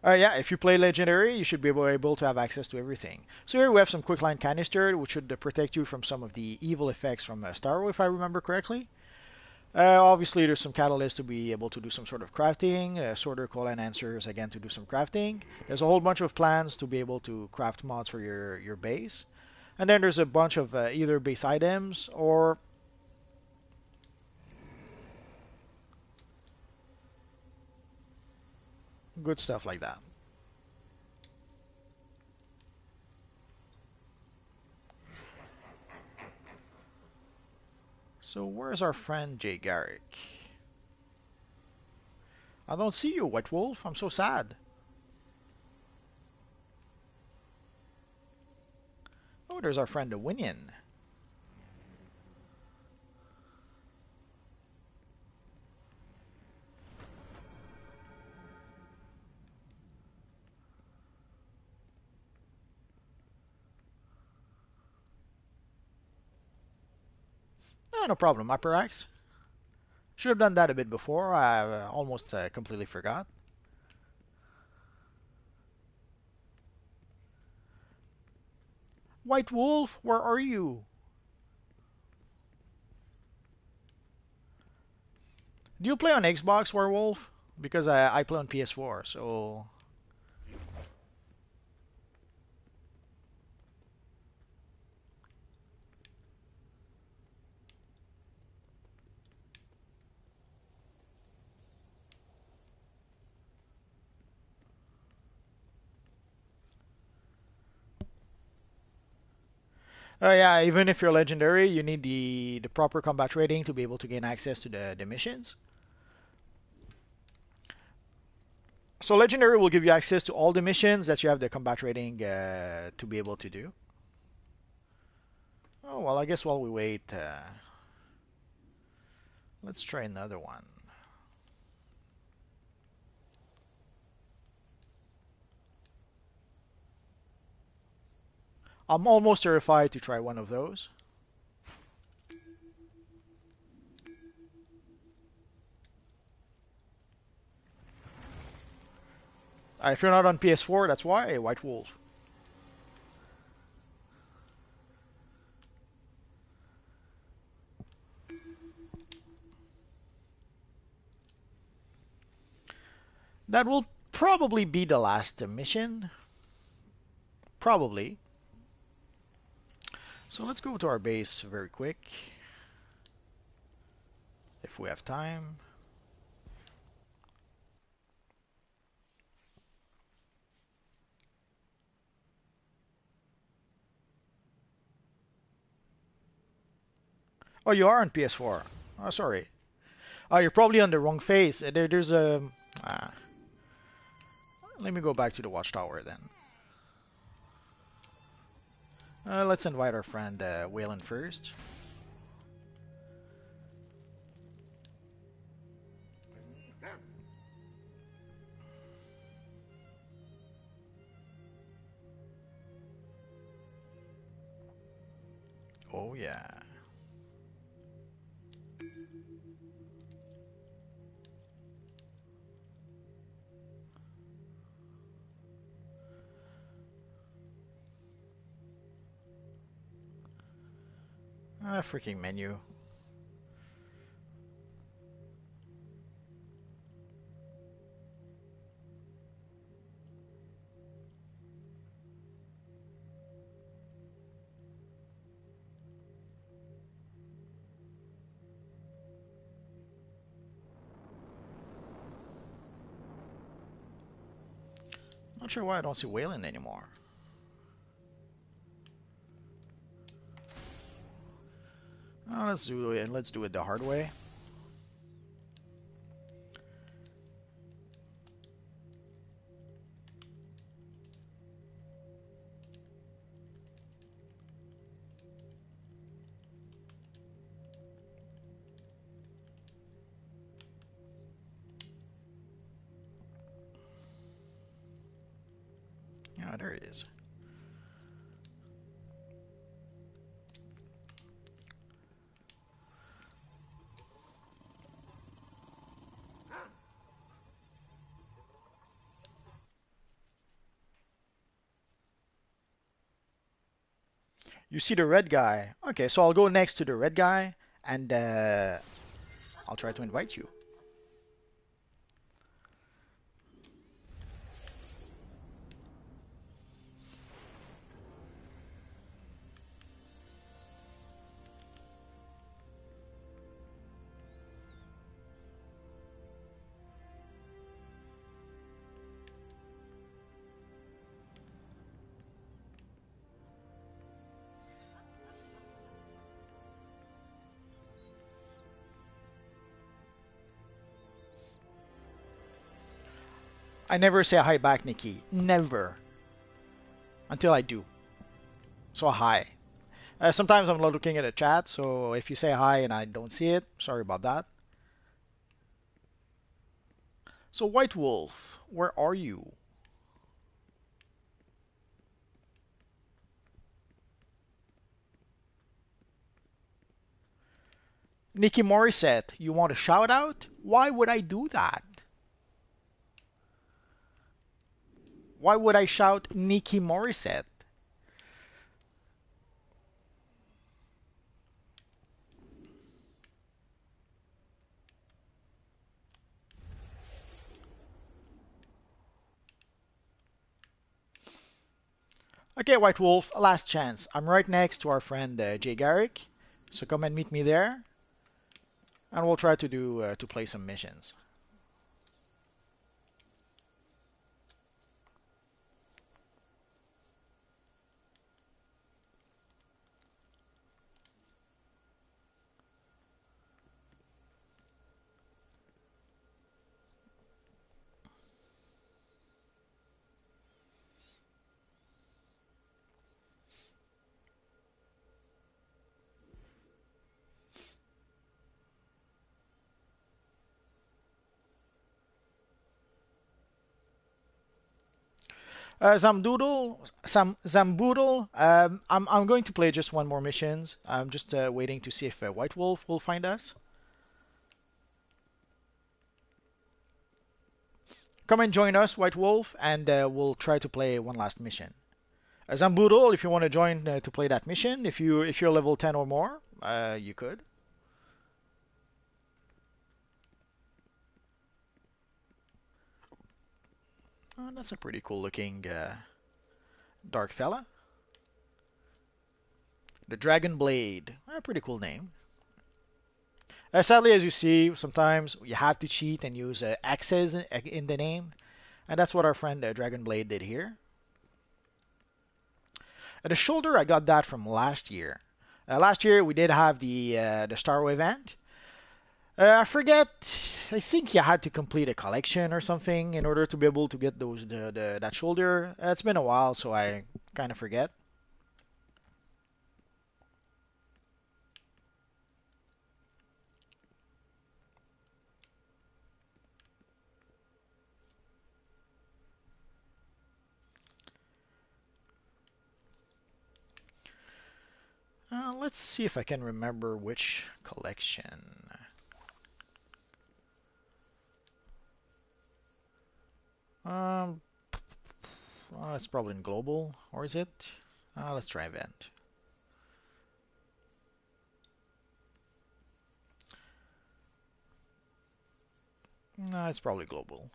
Yeah, if you play Legendary, you should be able to have access to everything. So here we have some quicklime canister, which should protect you from some of the evil effects from Starro, if I remember correctly. Obviously, there's some catalysts to be able to do some sort of crafting, sorter coal enhancers, again, to do some crafting. There's a whole bunch of plans to be able to craft mods for your base. And then there's a bunch of either base items or good stuff like that. So where's our friend Jay Garrick? I don't see you, White Wolf. I'm so sad. Oh, there's our friend Winion. Oh, no problem, Upper should have done that a bit before. I almost completely forgot. White Wolf, where are you? Do you play on Xbox, Werewolf? Because I play on PS4, so... yeah, even if you're legendary, you need the proper combat rating to be able to gain access to the missions. So legendary will give you access to all the missions that you have the combat rating to be able to do. Oh, well, I guess while we wait, let's try another one. I'm almost terrified to try one of those. If you're not on PS4, that's why, White Wolf. That will probably be the last mission. Probably. So let's go to our base very quick. If we have time. Oh, you are on PS4. Oh, sorry. Oh, you're probably on the wrong phase. There's a... let me go back to the watchtower then. Let's invite our friend Waylon first. Oh yeah. Freaking menu. Not sure why I don't see Waylon anymore. Let's do it the hard way. Yeah, there it is. You see the red guy. Okay, so I'll go next to the red guy and I'll try to invite you. I never say hi back, Nikki. Never. Until I do. So hi. Sometimes I'm not looking at the chat, so if you say hi and I don't see it, sorry about that. So White Wolf, where are you? Nikki Morissette, you want a shout out? Why would I do that? Why would I shout Nikki Morissette? Okay, White Wolf, last chance. I'm right next to our friend Jay Garrick, so come and meet me there, and we'll try to do to play some missions. Zamboodle. I'm going to play just one more missions. I'm just waiting to see if White Wolf will find us. Come and join us, White Wolf, and we'll try to play one last mission. Zamboodle, if you want to join to play that mission, if you're level 10 or more, you could. Oh, that's a pretty cool looking dark fella. The Dragon Blade. A pretty cool name. Sadly, as you see, sometimes you have to cheat and use X's in the name. And that's what our friend Dragon Blade did here. The shoulder, I got that from last year. Last year we did have the Star event. I forget. I think you had to complete a collection or something in order to be able to get that shoulder. It's been a while, so I kind of forget. Let's see if I can remember which collection. Um, it's probably in global, or is it? Let's try event. No, it's probably global.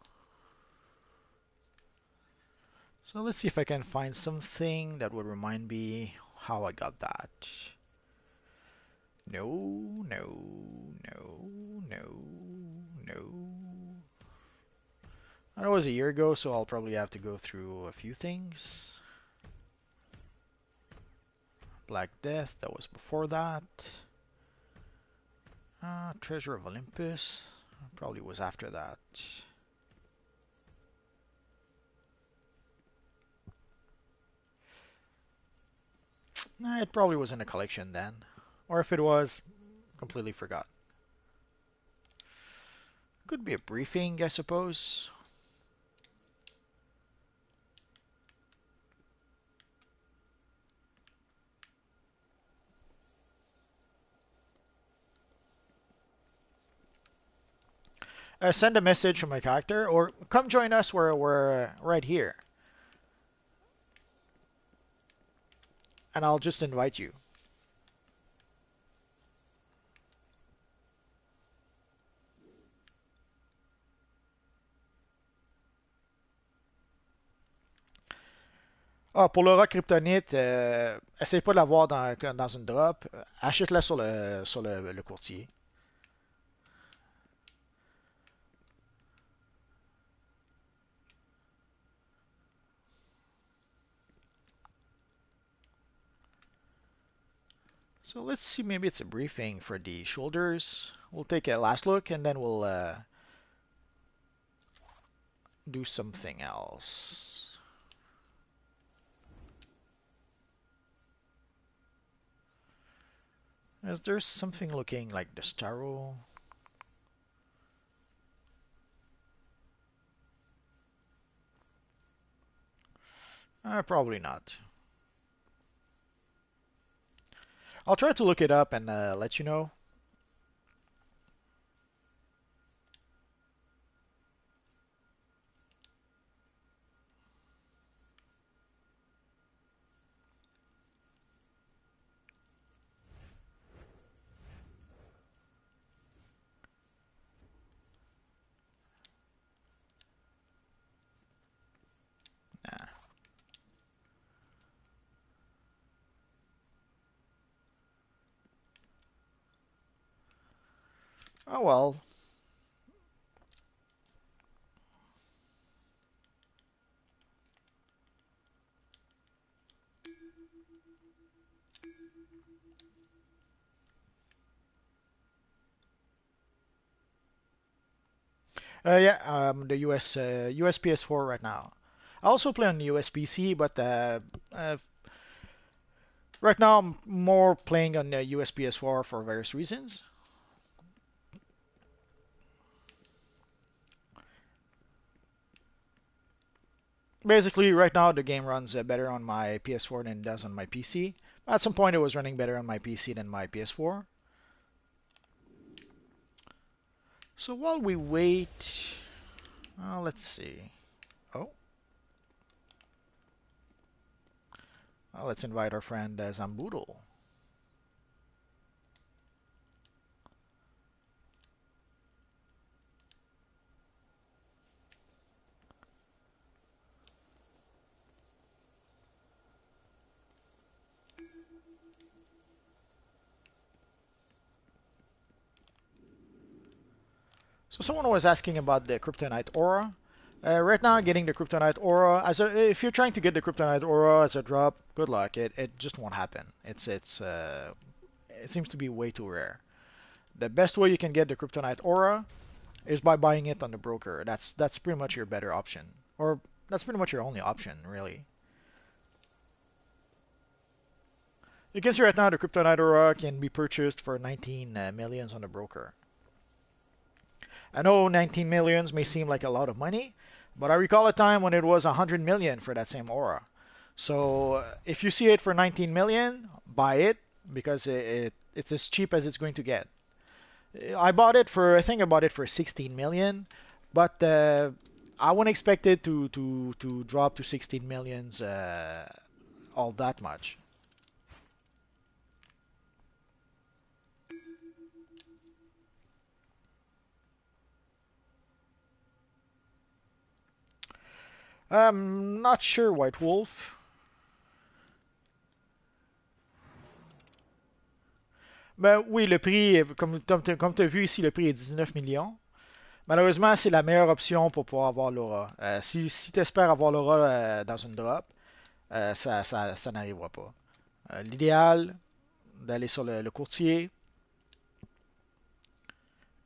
So let's see if I can find something that would remind me how I got that. No, no, no, no, no. That was a year ago, so I'll probably have to go through a few things. Black Death, that was before that. Treasure of Olympus, probably was after that. Nah, it probably was in a collection then. Or if it was, completely forgot. Could be a briefing, I suppose. Send a message from my character, or come join us. We're right here, and I'll just invite you. Ah, pour l'aura kryptonite, essaye pas de l'avoir dans une drop. Achète-la sur le courtier. So let's see, maybe it's a briefing for the shoulders. We'll take a last look and then we'll do something else. Is there something looking like the Starro? Probably not. I'll try to look it up and let you know. Nah. Oh well. Yeah, the US PS4 right now. I also play on the US PC, but right now I'm more playing on the US PS4 for various reasons. Basically, right now the game runs better on my PS4 than it does on my PC. At some point, it was running better on my PC than my PS4. So while we wait, let's see. Oh, let's invite our friend Zamboodle. So someone was asking about the Kryptonite Aura. Right now, getting the Kryptonite Aura if you're trying to get the Kryptonite Aura as a drop, good luck. It just won't happen. It seems to be way too rare. The best way you can get the Kryptonite Aura is by buying it on the broker. That's pretty much your better option, or that's pretty much your only option, really. You can see right now the Kryptonite Aura can be purchased for 19 millions on the broker. I know 19 millions may seem like a lot of money, but I recall a time when it was 100 million for that same aura. So if you see it for 19 million, buy it because it's as cheap as it's going to get. I think I bought it for 16 million, but I wouldn't expect it to drop to 16 millions all that much. I'm not sure, White Wolf. Ben oui, le prix, comme tu as vu ici, le prix est 19 millions. Malheureusement, c'est la meilleure option pour pouvoir avoir l'aura. Si tu espères avoir l'aura dans une drop, ça n'arrivera pas. L'idéal, d'aller sur le courtier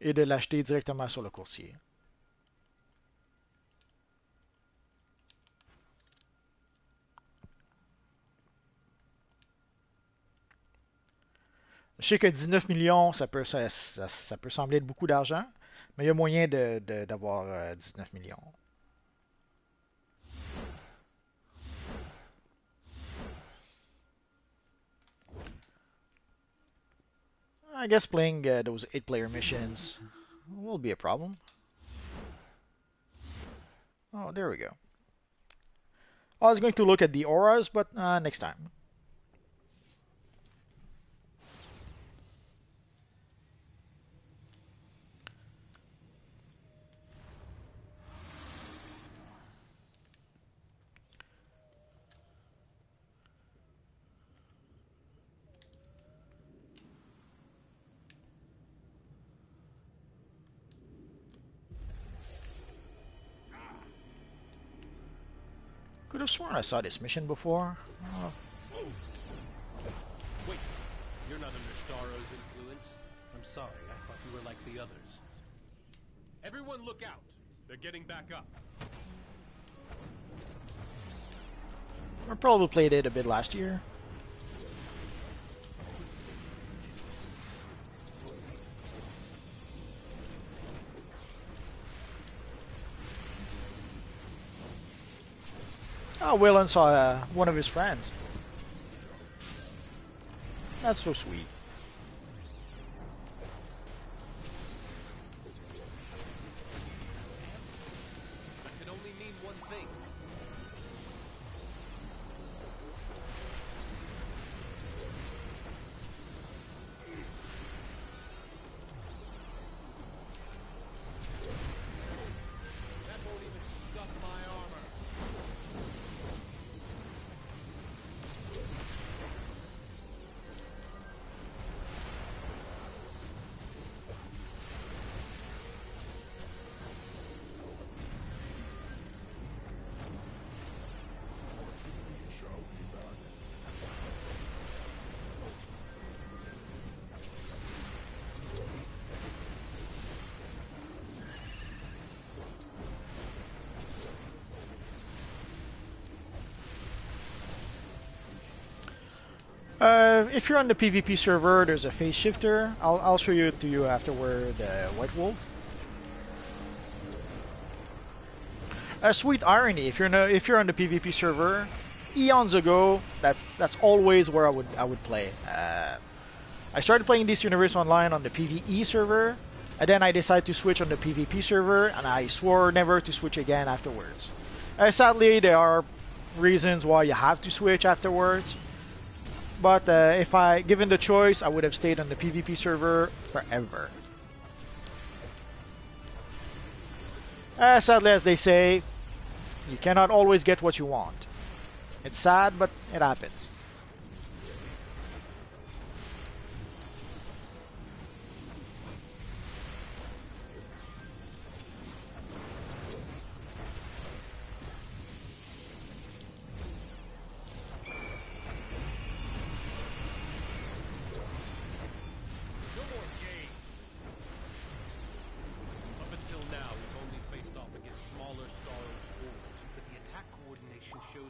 et de l'acheter directement sur le courtier. Je sais que 19 millions, ça peut sembler être beaucoup d'argent, mais il y a moyen d'avoir 19 millions. I guess playing those 8-player missions will be a problem. Oh, there we go. I was going to look at the auras, but next time. Could have sworn I saw this mission before. Oh. Wait, you're not under Starro's influence. I'm sorry, I thought you were like the others. Everyone look out! They're getting back up. I probably played it a bit last year. Oh, Waylon saw one of his friends. That's so sweet. That could only mean one thing. That won't even stuff my armor. If you're on the PvP server, there's a phase shifter. I'll show you to you afterward. White Wolf. Sweet irony. If you're on the PvP server, eons ago, that's always where I would play. I started playing DC Universe Online on the PvE server, and then I decided to switch on the PvP server, and I swore never to switch again afterwards. Sadly, there are reasons why you have to switch afterwards. But if given the choice, I would have stayed on the PvP server forever. Sadly, as they say, you cannot always get what you want. It's sad, but it happens.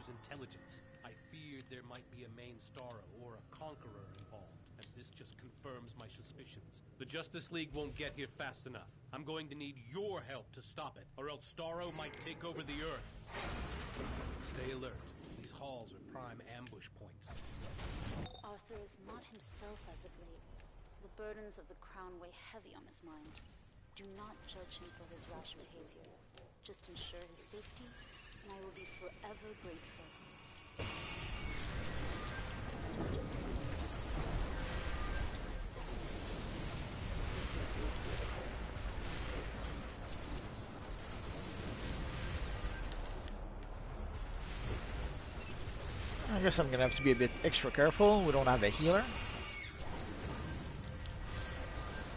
Intelligence. I feared there might be a main Starro or a Conqueror involved, and this just confirms my suspicions. The Justice League won't get here fast enough. I'm going to need your help to stop it, or else Starro might take over the Earth. Stay alert. These halls are prime ambush points. Arthur is not himself as of late. The burdens of the crown weigh heavy on his mind. Do not judge him for his rash behavior. Just ensure his safety, and I will be forever grateful. I guess I'm gonna have to be a bit extra careful. We don't have a healer.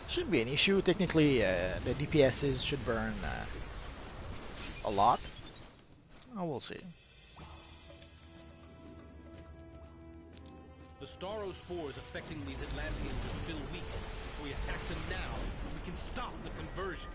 Shouldn't be an issue. Technically, the DPSs should burn a lot. Oh, we'll see. The Starro spores affecting these Atlanteans are still weak. If we attack them now, we can stop the conversion.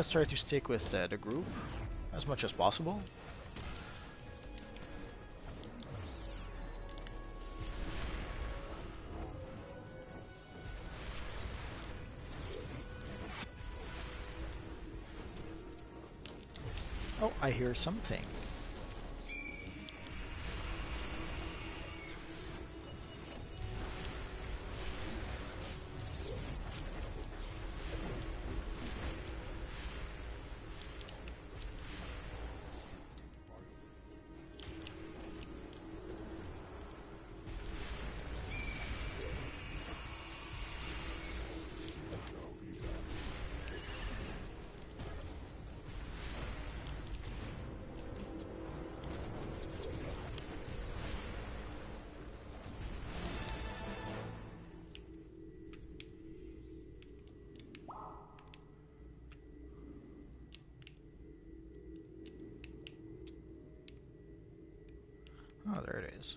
let's try to stick with the group as much as possible. Oh, I hear something. Oh, there it is.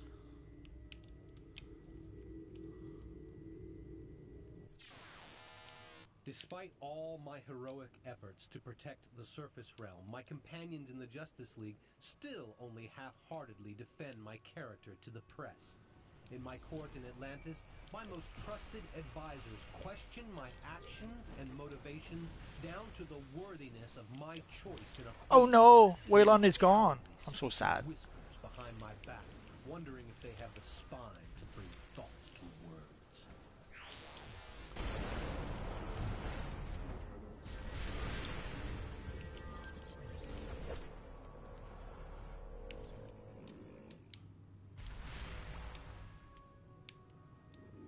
Despite all my heroic efforts to protect the surface realm, my companions in the Justice League still only half-heartedly defend my character to the press. In my court in Atlantis, my most trusted advisors question my actions and motivations down to the worthiness of my choice in a Oh no, Waylon is gone. I'm so sad. whispers behind my back, wondering if they have the spine to bring thoughts to words.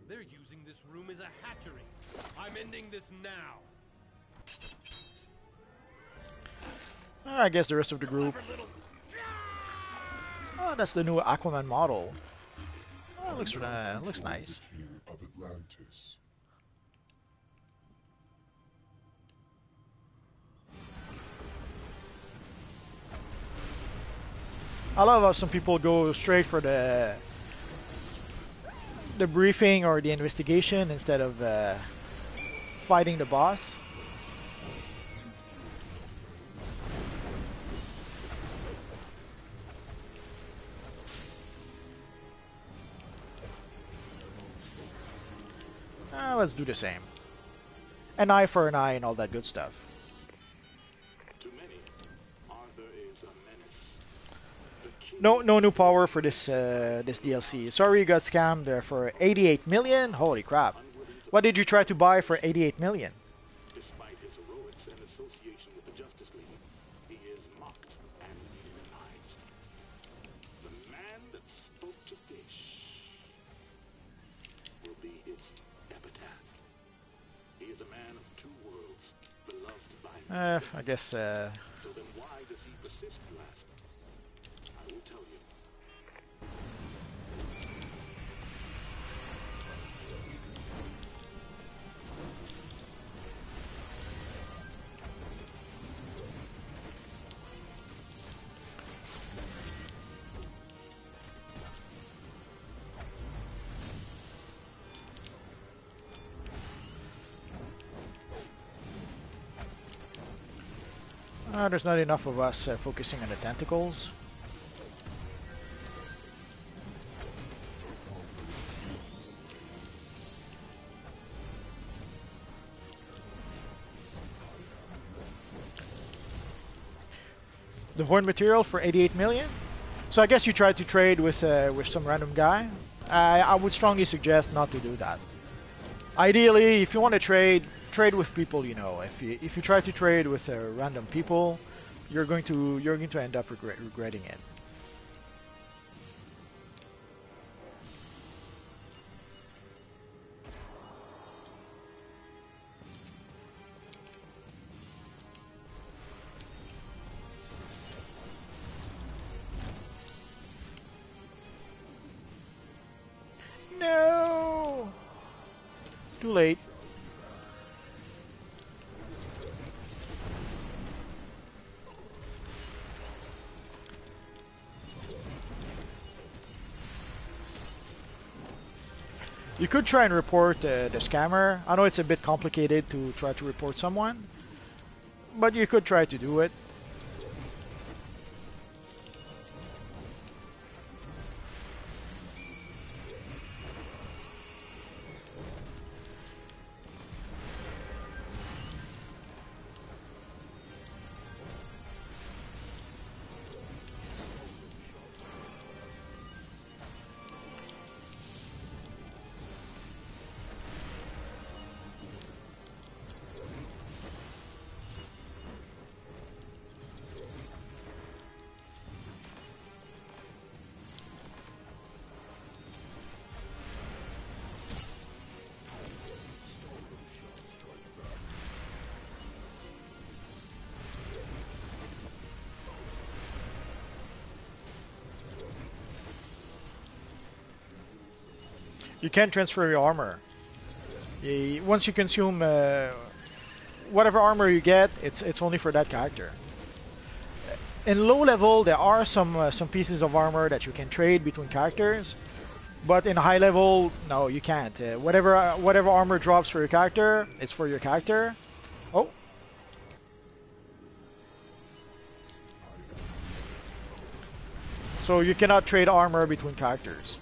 They're using this room as a hatchery. I'm ending this now. I guess the rest of the group. Oh, that's the new Aquaman model. Oh, looks nice. King of Atlantis. I love how some people go straight for the briefing or the investigation instead of fighting the boss. Let's do the same. An eye for an eye and all that good stuff. To many, Arthur is a menace. No new power for this this DLC. Sorry you got scammed there for 88 million. Holy crap! What did you try to buy for 88 million? Despite his heroics and association with the Justice League, he is mocked and minimized. The man that spoke to fish will be his epitaph. He is a man of two worlds, beloved by I guess. So then why does he persist, you ask? I will tell you. There's not enough of us focusing on the tentacles. The Void material for 88 million. So I guess you tried to trade with some random guy. I would strongly suggest not to do that. Ideally, if you want to trade with people you know. If you try to trade with random people, you're going to end up regretting it. No! Too late. You could try and report the scammer. I know it's a bit complicated to try to report someone, but you could try to do it. You can't transfer your armor. Once you consume whatever armor you get, it's only for that character. In low level, there are some pieces of armor that you can trade between characters, but in high level, no, you can't. Whatever armor drops for your character, it's for your character. Oh. So you cannot trade armor between characters.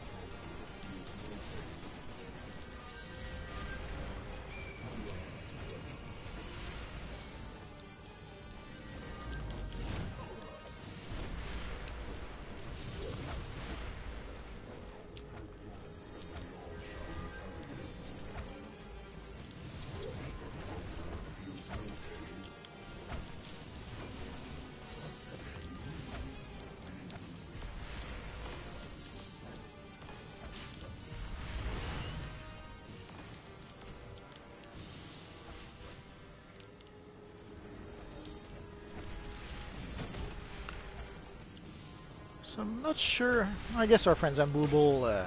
So I'm not sure. I guess our friend Zambubal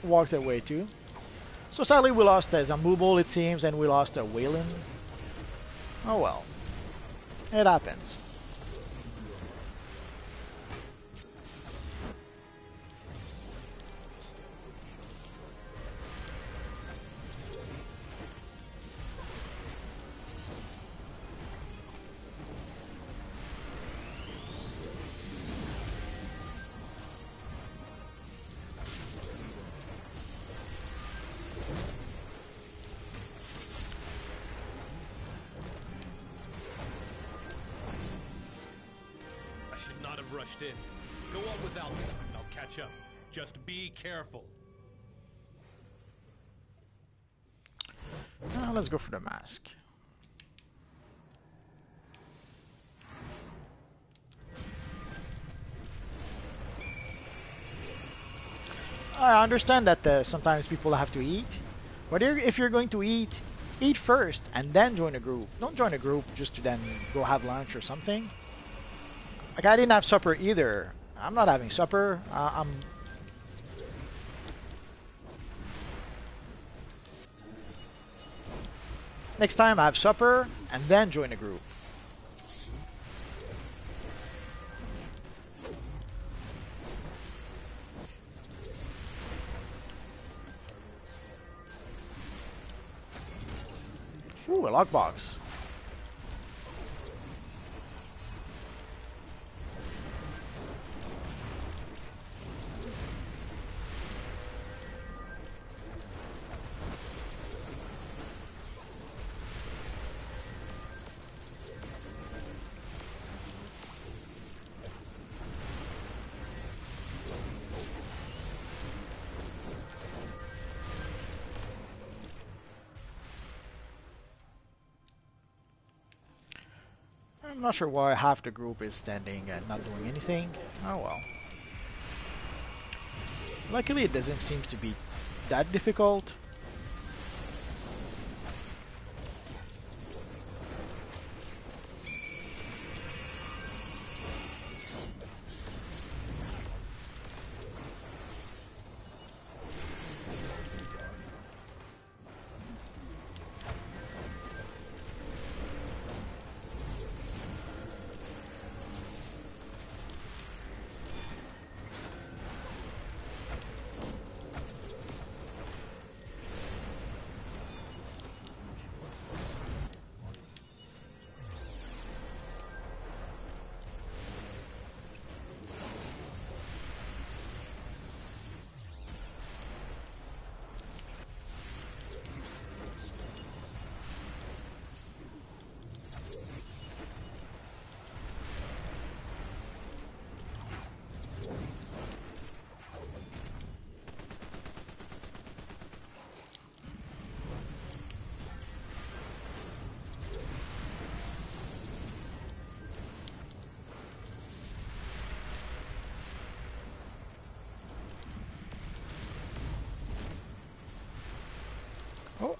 walked away too. So sadly we lost Zambubal, it seems, and we lost Waylon. Oh well. It happens. Rushed in. Go on without me. I'll catch up. Just be careful. Let's go for the mask. I understand that sometimes people have to eat, but if you're going to eat, eat first and then join a group. Don't join a group just to then go have lunch or something. Like, I didn't have supper either. I'm not having supper. Next time I have supper and then join a group. Ooh, a lockbox. I'm not sure why half the group is standing and not doing anything. Oh well. Luckily it doesn't seem to be that difficult.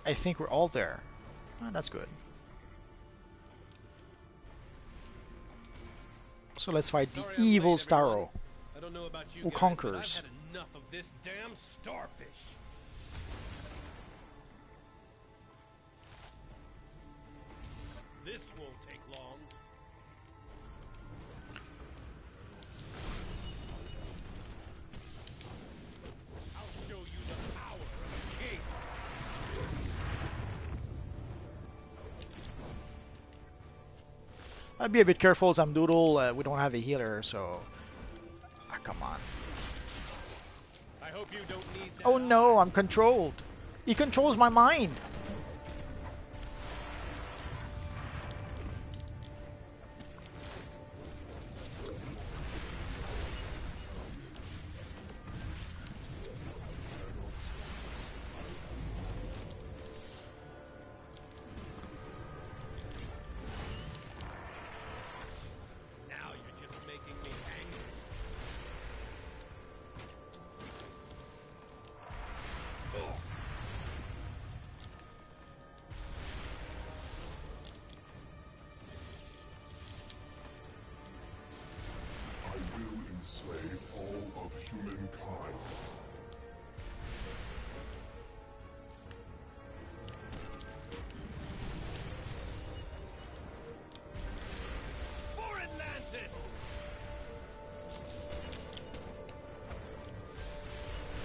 I think we're all there. Oh, that's good. So let's fight the evil Starro, I don't know about you who guys, conquers. but I've had enough of this damn starfish. This won't take long. I'll show you the power of a king. I'd be a bit careful, Zamdoodle. We don't have a healer, so... Ah, come on. I hope you don't need that. Oh no, I'm controlled. He controls my mind. Now you're just making me angry. I will enslave all of humankind. For Atlantis!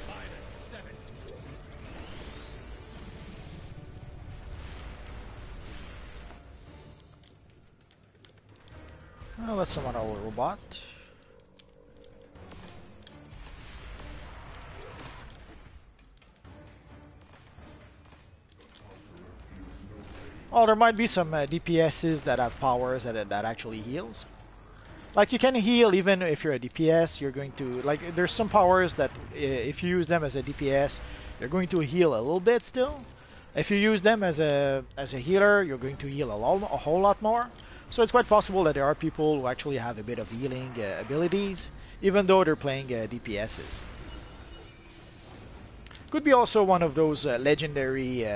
By the seven. Let's summon our robot. Oh, there might be some DPSs that have powers that actually heals. Like you can heal even if you're a DPS. You're going to like there's some powers that if you use them as a DPS, you're going to heal a little bit still. If you use them as a healer, you're going to heal a whole lot more. So it's quite possible that there are people who actually have a bit of healing abilities, even though they're playing DPSs. Could be also one of those legendary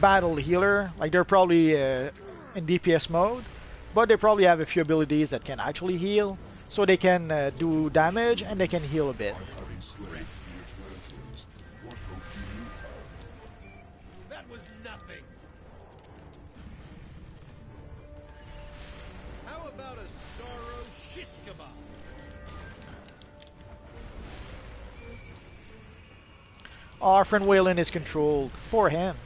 battle healer. Like they're probably in DPS mode, but they probably have a few abilities that can actually heal, so they can do damage and they can heal a bit. Having slayed the Atlanteans, what hope do you have? That was nothing. How about a Starro shish kebab? Oh, our friend Waylon is controlled. Poor him.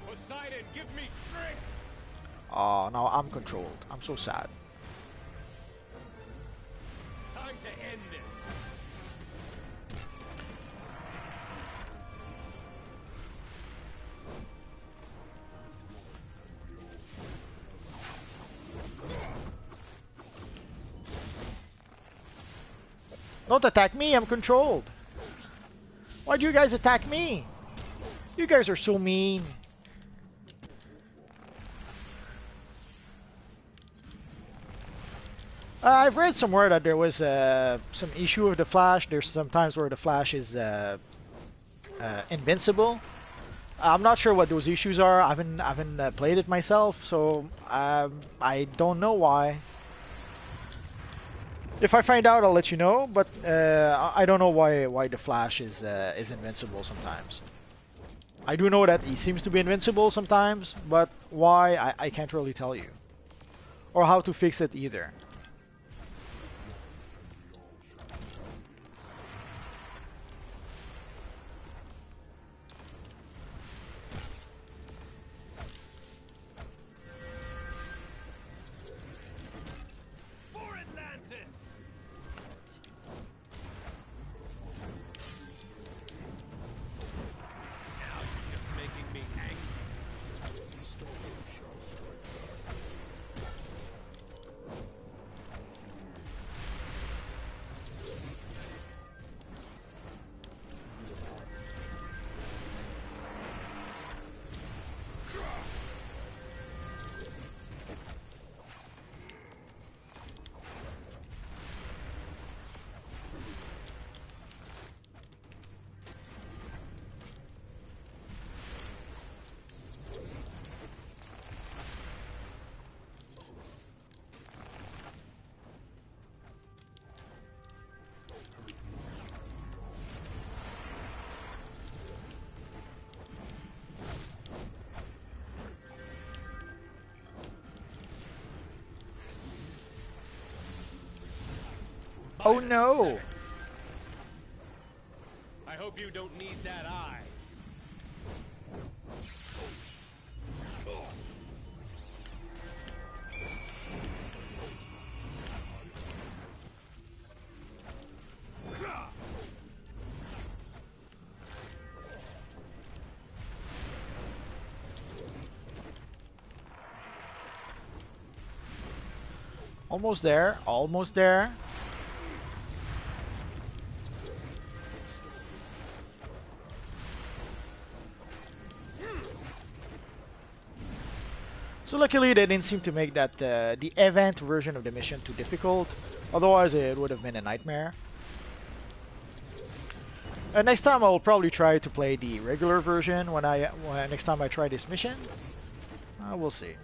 Poseidon, give me strength. Oh, now I'm controlled. I'm so sad. Time to end this. Don't attack me, I'm controlled. Why do you guys attack me? You guys are so mean. I've read somewhere that there was some issue with the Flash. There's some times where the Flash is invincible. I'm not sure what those issues are. I haven't played it myself, so I don't know why. If I find out, I'll let you know. But I don't know why the Flash is invincible sometimes. I do know that he seems to be invincible sometimes, but why I can't really tell you, or how to fix it either. For Atlantis. Now you're just making me angry. Oh no! I hope you don't need that eye. Almost there, almost there. So luckily they didn't seem to make that the event version of the mission too difficult. Otherwise it would have been a nightmare. Next time I'll probably try to play the regular version when next time I try this mission. We'll see.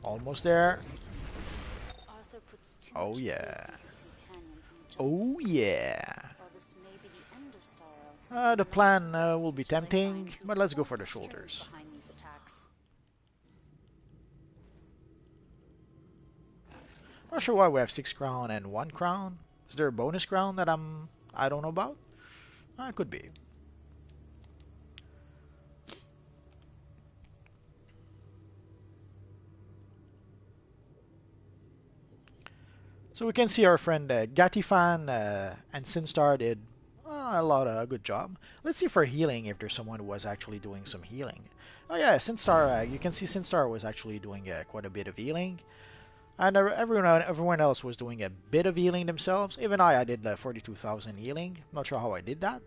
Almost there. Oh yeah. Oh yeah. The plan will be tempting, but let's go for the shoulders. Not sure why we have 6 crown and 1 crown. Is there a bonus crown that I don't know about? Could be. So we can see our friend Gatifan and Sinstar did a good job. Let's see for healing if there's someone who was actually doing some healing. Oh yeah, Sinstar. You can see Sinstar was actually doing quite a bit of healing, and everyone else was doing a bit of healing themselves. Even I did 42,000 healing. Not sure how I did that.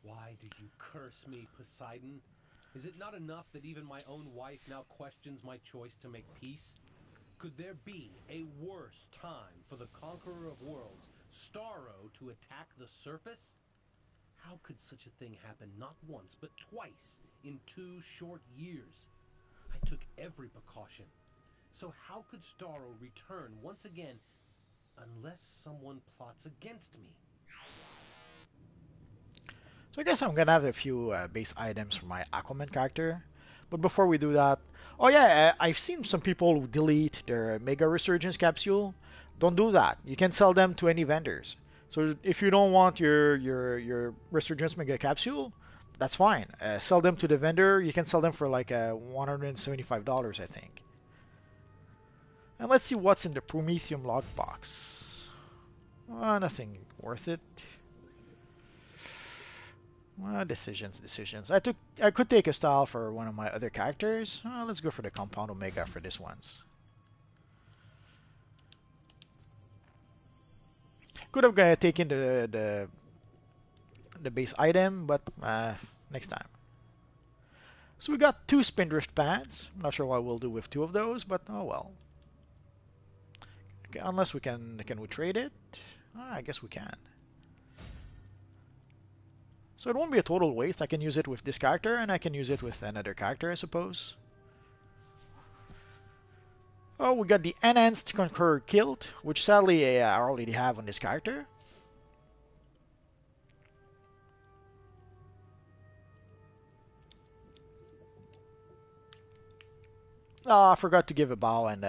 Why do you curse me, Poseidon? Is it not enough that even my own wife now questions my choice to make peace? Could there be a worse time for the conqueror of worlds, Starro, to attack the surface? How could such a thing happen not once, but twice in 2 short years? I took every precaution. So how could Starro return once again unless someone plots against me? So I guess I'm gonna have a few base items for my Aquaman character. But before we do that, oh yeah, I've seen some people delete their Mega Resurgence capsule. Don't do that. You can sell them to any vendors. So if you don't want your Resurgence Mega Capsule, that's fine. Sell them to the vendor. You can sell them for like $175, I think. And let's see what's in the Prometheum logbox. Nothing worth it. Decisions. I could take a style for one of my other characters. Let's go for the Compound Omega for this ones. Could have taken the base item, but next time. So we got 2 Spindrift pads. I'm not sure what we'll do with 2 of those, but oh well. Okay, unless we can we trade it? I guess we can. So it won't be a total waste. I can use it with this character, and I can use it with another character, I suppose. Oh, we got the Enhanced Conqueror Kilt, which sadly I already have on this character. Oh, I forgot to give a bow, and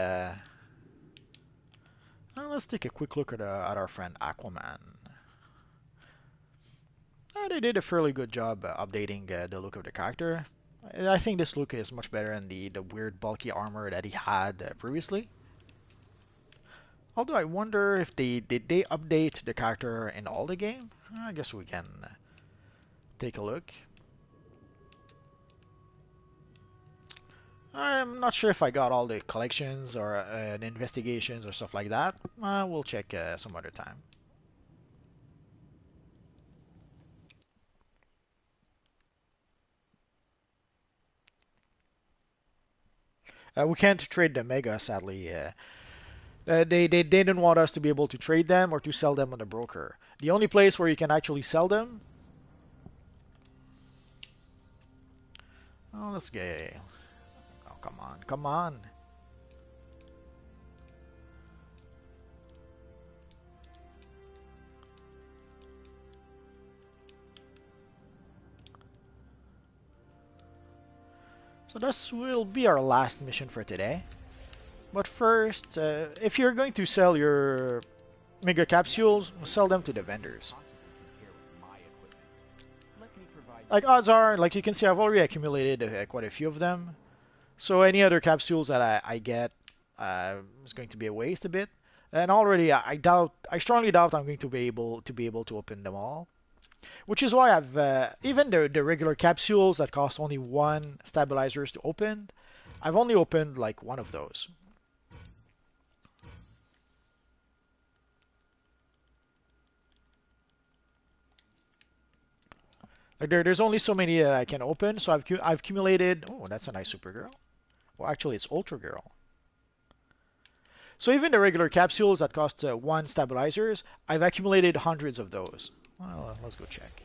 let's take a quick look at our friend Aquaman. They did a fairly good job updating the look of the character. I think this look is much better than the weird bulky armor that he had previously. Although I wonder if did they update the character in all the game? I guess we can take a look. I'm not sure if I got all the collections or the investigations or stuff like that. We'll check some other time. We can't trade the Mega, sadly. They didn't want us to be able to trade them or to sell them on the broker. The only place where you can actually sell them... Oh, let's get... Oh. come on, come on. So this will be our last mission for today. But first, if you're going to sell your mega capsules, sell them to the vendors. Like odds are, like you can see, I've already accumulated quite a few of them. So any other capsules that I get is going to be a waste a bit. And already, I strongly doubt I'm going to be able to open them all. Which is why I've even the regular capsules that cost only one stabilizers to open, I've only opened like one of those. Like there's only so many I can open, so I've accumulated. Oh, that's a nice Supergirl. Well, actually, it's Ultra Girl. So even the regular capsules that cost one stabilizers, I've accumulated hundreds of those. Well, let's go check.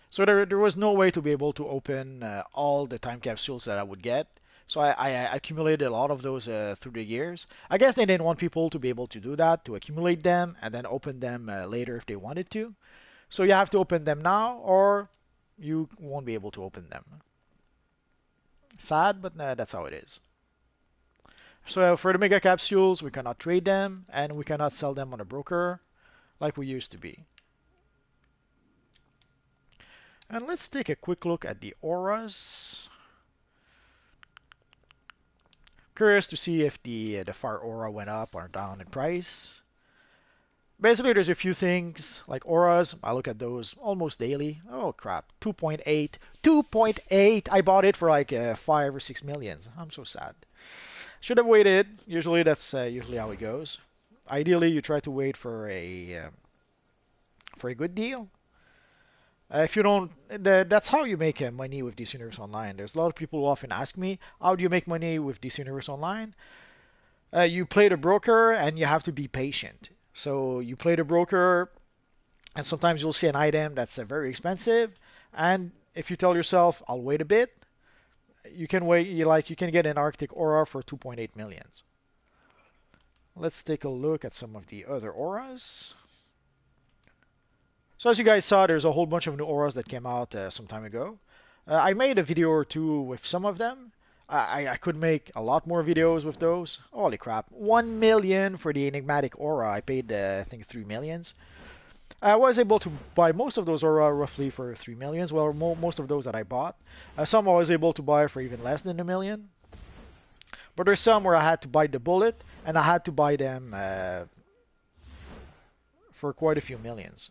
So there was no way to be able to open all the time capsules that I would get. So I accumulated a lot of those through the years. I guess they didn't want people to be able to do that, to accumulate them and then open them later if they wanted to. So you have to open them now or you won't be able to open them. Sad, but that's how it is. So for the mega capsules, we cannot trade them and we cannot sell them on a broker like we used to be. And let's take a quick look at the auras. Curious to see if the fire aura went up or down in price. Basically, there's a few things like auras. I look at those almost daily. Oh crap, 2.8, 2.8. I bought it for like 5 or 6 millions. I'm so sad. Should have waited. Usually that's usually how it goes. Ideally, you try to wait for a good deal. If you don't, that's how you make money with DC Universe Online. There's a lot of people who often ask me, how do you make money with DC Universe Online? You play the broker and you have to be patient. So you play the broker and sometimes you'll see an item that's very expensive. And if you tell yourself, I'll wait a bit, you can wait, you can get an Arctic Aura for 2.8 millions. Let's take a look at some of the other auras. So as you guys saw, there's a whole bunch of new auras that came out some time ago. I made a video or two with some of them. I could make a lot more videos with those. Holy crap. 1 million for the enigmatic aura. I paid, I think, 3 millions. I was able to buy most of those aura roughly for 3 millions. Well, most of those that I bought. Some I was able to buy for even less than a million. But there's some where I had to bite the bullet, and I had to buy them for quite a few millions.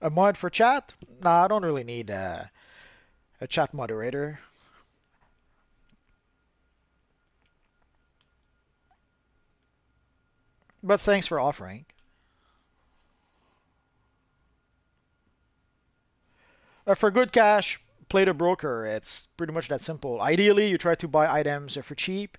A mod for chat? Nah, I don't really need a chat moderator. But thanks for offering. For good cash, play the broker. It's pretty much that simple. Ideally, you try to buy items for cheap,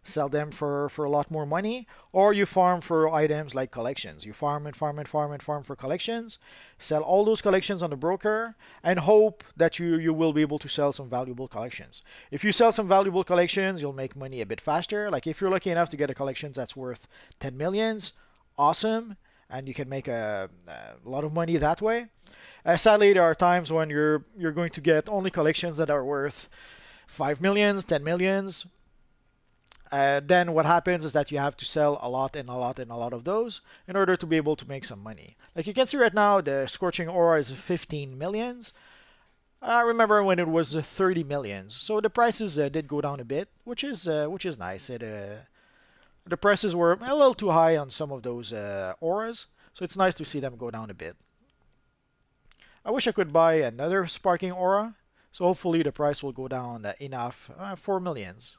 sell them for a lot more money, or you farm for items like collections. You farm and farm and farm and farm for collections, sell all those collections on the broker, and hope that you will be able to sell some valuable collections. If you sell some valuable collections, you'll make money a bit faster. Like if you're lucky enough to get a collection that's worth 10 millions, awesome, and you can make a lot of money that way. Sadly, there are times when you're going to get only collections that are worth 5 millions, 10 millions. Then what happens is that you have to sell a lot and a lot and a lot of those in order to be able to make some money. Like you can see right now, the Scorching Aura is 15 millions. I remember when it was 30 millions. So the prices did go down a bit, which is nice. The prices were a little too high on some of those auras, so it's nice to see them go down a bit. I wish I could buy another Sparking Aura, so hopefully the price will go down enough, 4 millions.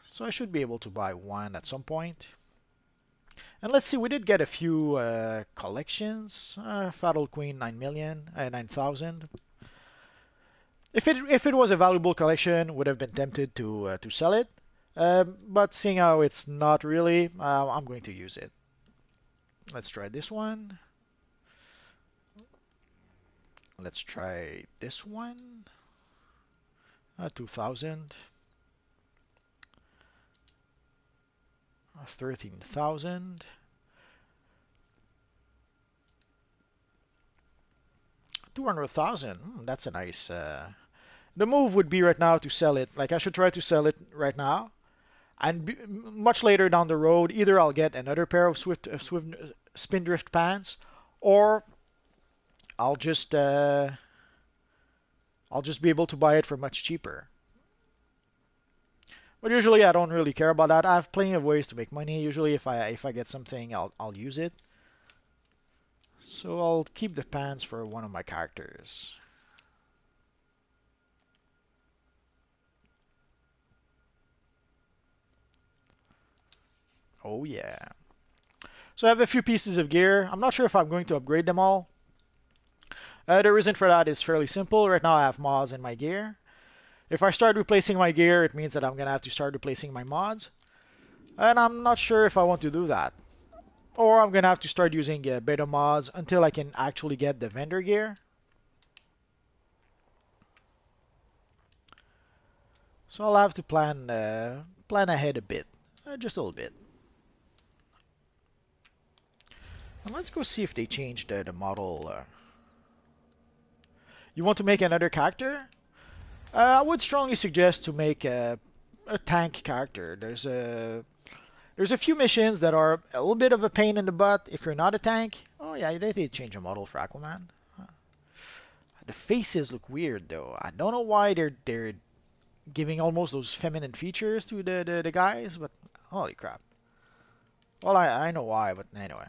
So I should be able to buy one at some point. And let's see, we did get a few collections. Fatal Queen 9,000. If it was a valuable collection, would have been tempted to sell it. But seeing how it's not really, I'm going to use it. Let's try this one. Let's try this one. 2,000. 13,000. 200,000. That's a nice. The move would be right now to sell it. Like I should try to sell it right now, and much later down the road, either I'll get another pair of Swift Spindrift pants, or I'll just be able to buy it for much cheaper. But usually I don't really care about that. I have plenty of ways to make money. Usually if I get something, I'll use it. So I'll keep the pants for one of my characters. Oh yeah. So I have a few pieces of gear. I'm not sure if I'm going to upgrade them all. The reason for that is fairly simple. Right now I have mods in my gear. If I start replacing my gear, it means that I'm going to have to start replacing my mods. And I'm not sure if I want to do that. Or I'm going to have to start using beta mods until I can actually get the vendor gear. So I'll have to plan ahead a bit. Just a little bit. And let's go see if they changed the model. You want to make another character? I would strongly suggest to make a tank character. There's a few missions that are a little bit of a pain in the butt if you're not a tank. Oh yeah, they did change the model for Aquaman. The faces look weird though. I don't know why they're giving almost those feminine features to the guys, but holy crap. Well, I know why, but anyway.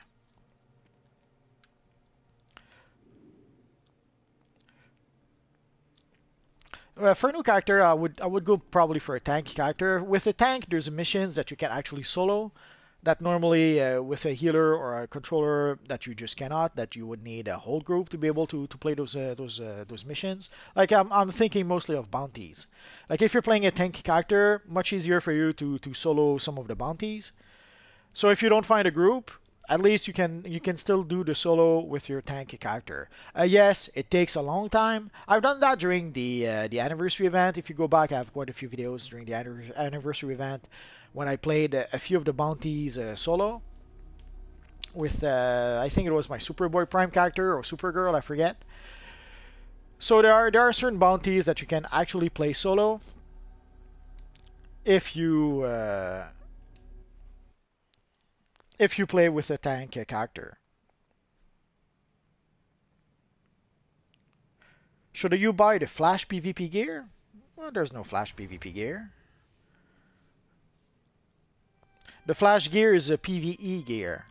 For a new character, I would go probably for a tank character. With a tank, there's missions that you can actually solo. That normally, with a healer or a controller, that you just cannot. That you would need a whole group to be able to play those missions. Like I'm thinking mostly of bounties. Like if you're playing a tank character, much easier for you to solo some of the bounties. So if you don't find a group, at least you can still do the solo with your tank character. Yes, it takes a long time. I've done that during the anniversary event. If you go back, I have quite a few videos during the anniversary event when I played a few of the bounties solo with I think it was my Superboy Prime character or Supergirl, I forget. So there are certain bounties that you can actually play solo if you play with a tank character. Should you buy the Flash PvP gear? Well, there's no Flash PvP gear. The Flash gear is a PvE gear.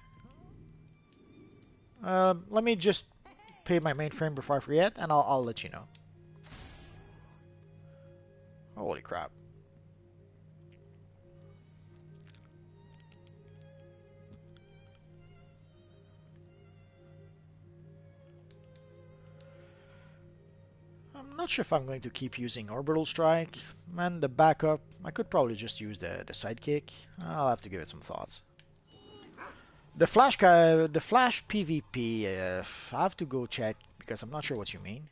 Let me just pay my mainframe before I forget, and I'll let you know. Holy crap. I'm not sure if I'm going to keep using Orbital Strike. And the backup, I could probably just use the sidekick. I'll have to give it some thoughts. The Flash PvP, I have to go check because I'm not sure what you mean.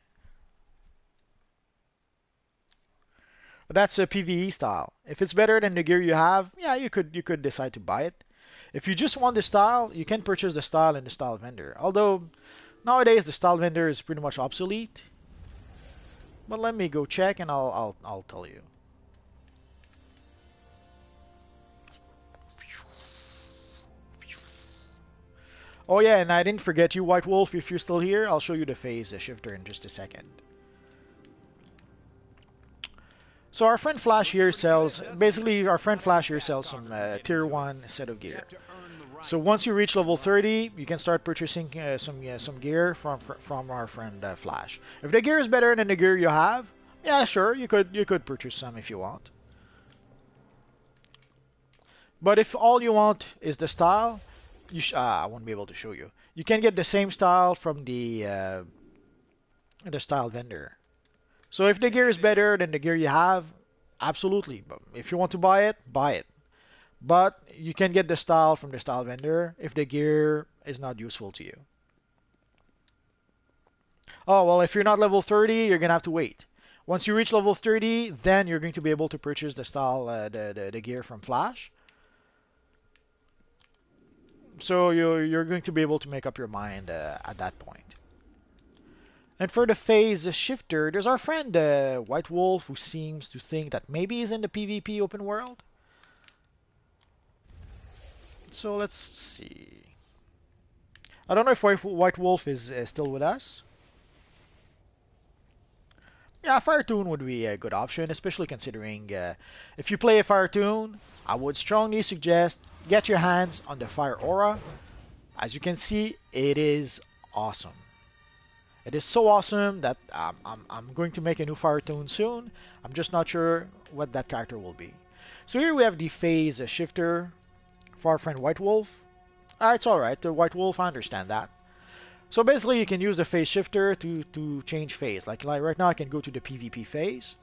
But that's a PvE style. If it's better than the gear you have, yeah, you could decide to buy it. If you just want the style, you can purchase the style in the style vendor. Although nowadays the style vendor is pretty much obsolete. But let me go check and I'll tell you. Oh yeah, and I didn't forget you, White Wolf. If you're still here, I'll show you the phase shifter in just a second. So our friend Flash here sells, basically our friend Flash here sells some tier 1 set of gear. So once you reach level 30, you can start purchasing some gear from our friend Flash. If the gear is better than the gear you have, yeah, sure, you could purchase some if you want. But if all you want is the style, I won't be able to show you. You can get the same style from the style vendor. So if the gear is better than the gear you have, absolutely. But if you want to buy it, buy it. But you can get the style from the style vendor if the gear is not useful to you. Oh, well, if you're not level 30, you're gonna have to wait. Once you reach level 30, then you're going to be able to purchase the style, the gear from Flash. So you're going to be able to make up your mind at that point. And for the phase shifter, there's our friend White Wolf, who seems to think that maybe he's in the PvP open world. So let's see. I don't know if White Wolf is still with us. Yeah, Fire Toon would be a good option, especially considering if you play a Fire Toon, I would strongly suggest get your hands on the Fire Aura. As you can see, it is awesome. It is so awesome that I'm going to make a new Fire Toon soon. I'm just not sure what that character will be. So here we have the phase shifter for our friend White Wolf. It's alright, the White Wolf, I understand that. So basically you can use the phase shifter to change phase. Like right now I can go to the PvP phase.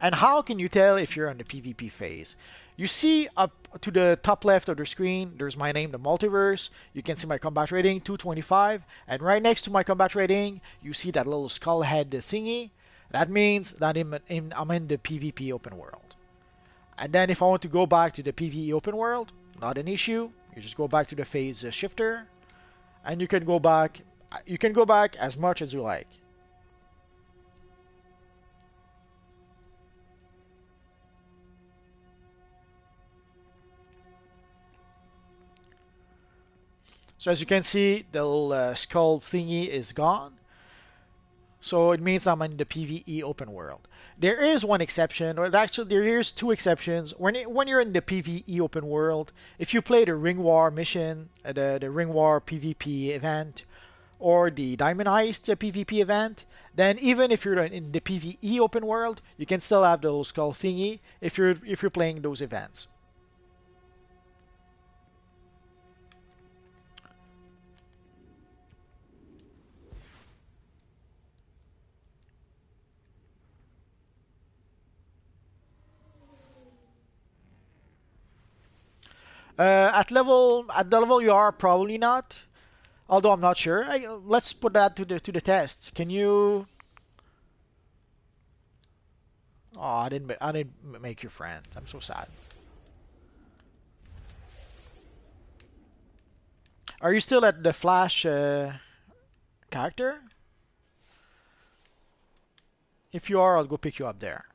And how can you tell if you're on the PvP phase? You see up to the top left of the screen, there's my name, the Multiverse. You can see my combat rating, 225. And right next to my combat rating, you see that little skull head thingy. That means that I'm in the PvP open world. And then if I want to go back to the PvE open world, not an issue. You just go back to the phase shifter. And you can go back as much as you like. So as you can see, the little skull thingy is gone. So it means I'm in the PvE open world. There is one exception, or actually there is two exceptions. When you're in the PvE open world, if you play the Ring War mission, the Ring War PvP event, or the Diamond Heist PvP event, then even if you're in the PvE open world, you can still have the little skull thingy if you're playing those events. At the level you are, probably not. Although I'm not sure. Let's put that to the test. Can you? Oh, I didn't make your friend. I'm so sad. Are you still at the Flash character? If you are, I'll go pick you up there.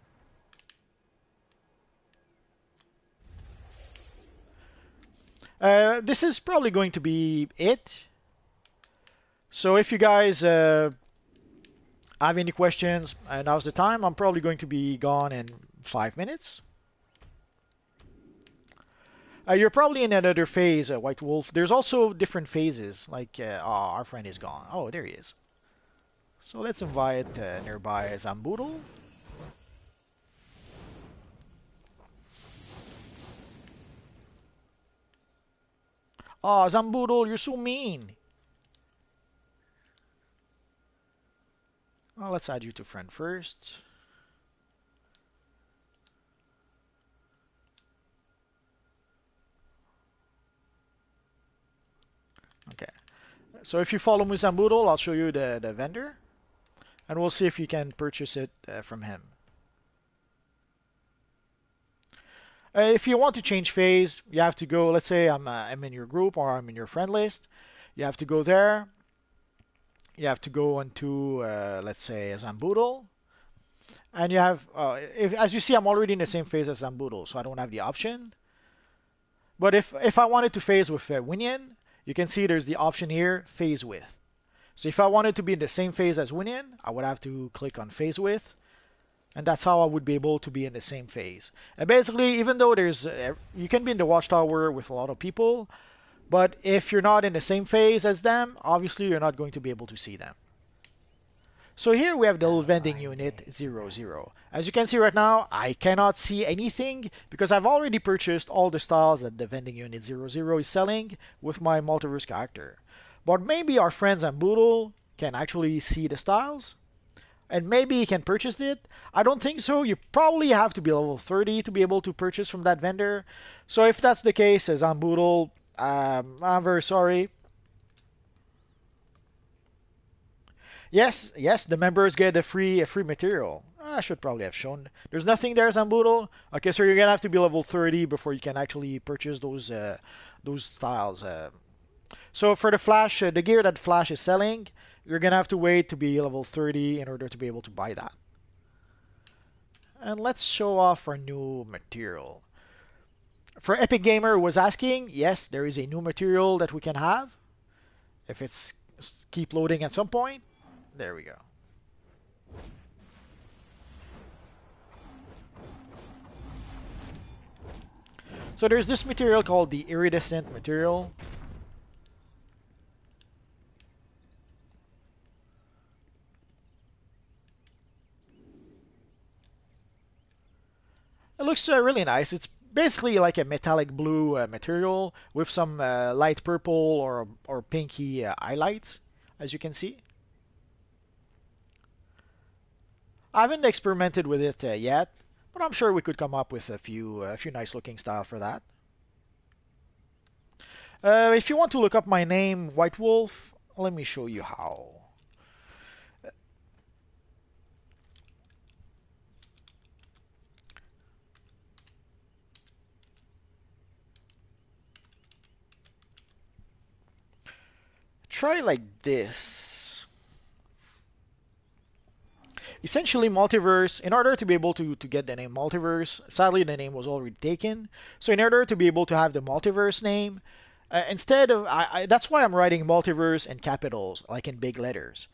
This is probably going to be it. So if you guys have any questions, now's the time. I'm probably going to be gone in 5 minutes. You're probably in another phase, White Wolf. There's also different phases, like our friend is gone. Oh, there he is. So let's invite nearby Zamboodle. Oh, Zamboodle, you're so mean. Well, let's add you to friend first. Okay. So if you follow me, Zamboodle, I'll show you the vendor. And we'll see if you can purchase it from him. If you want to change phase, you have to go, let's say I'm in your group or I'm in your friend list. You have to go there. You have to go into, let's say, Zamboodle. And you have, as you see, I'm already in the same phase as Zamboodle, so I don't have the option. But if I wanted to phase with Winian, you can see there's the option here, phase with. So if I wanted to be in the same phase as Winian, I would have to click on phase with. And that's how I would be able to be in the same phase. And basically, even though you can be in the watchtower with a lot of people, but if you're not in the same phase as them, obviously you're not going to be able to see them. So here we have the little vending unit 00. As you can see right now, I cannot see anything because I've already purchased all the styles that the vending unit 00 is selling with my Multiverse character. But maybe our friends and Boodle can actually see the styles and maybe he can purchase it. I don't think so. You probably have to be level 30 to be able to purchase from that vendor. So if that's the case, as I'm Boodle, I'm very sorry. Yes, yes, the members get a free material. I should probably have shown. There's nothing there, Zamboodle. Okay, so you're gonna have to be level 30 before you can actually purchase those styles. So for the Flash, the gear that Flash is selling, you're gonna have to wait to be level 30 in order to be able to buy that. And let's show off our new material. For Epic Gamer was asking, yes, there is a new material that we can have. If it's keep loading at some point. There we go. So there's this material called the iridescent material. It looks really nice. It's basically like a metallic blue material with some light purple or pinky highlights, as you can see. I haven't experimented with it yet, but I'm sure we could come up with a few nice looking styles for that. If you want to look up my name, White Wolf, let me show you how. Try like this. Essentially, Multiverse, in order to be able to get the name Multiverse, sadly the name was already taken. So in order to be able to have the Multiverse name, instead of, that's why I'm writing Multiverse in capitals, like in big letters.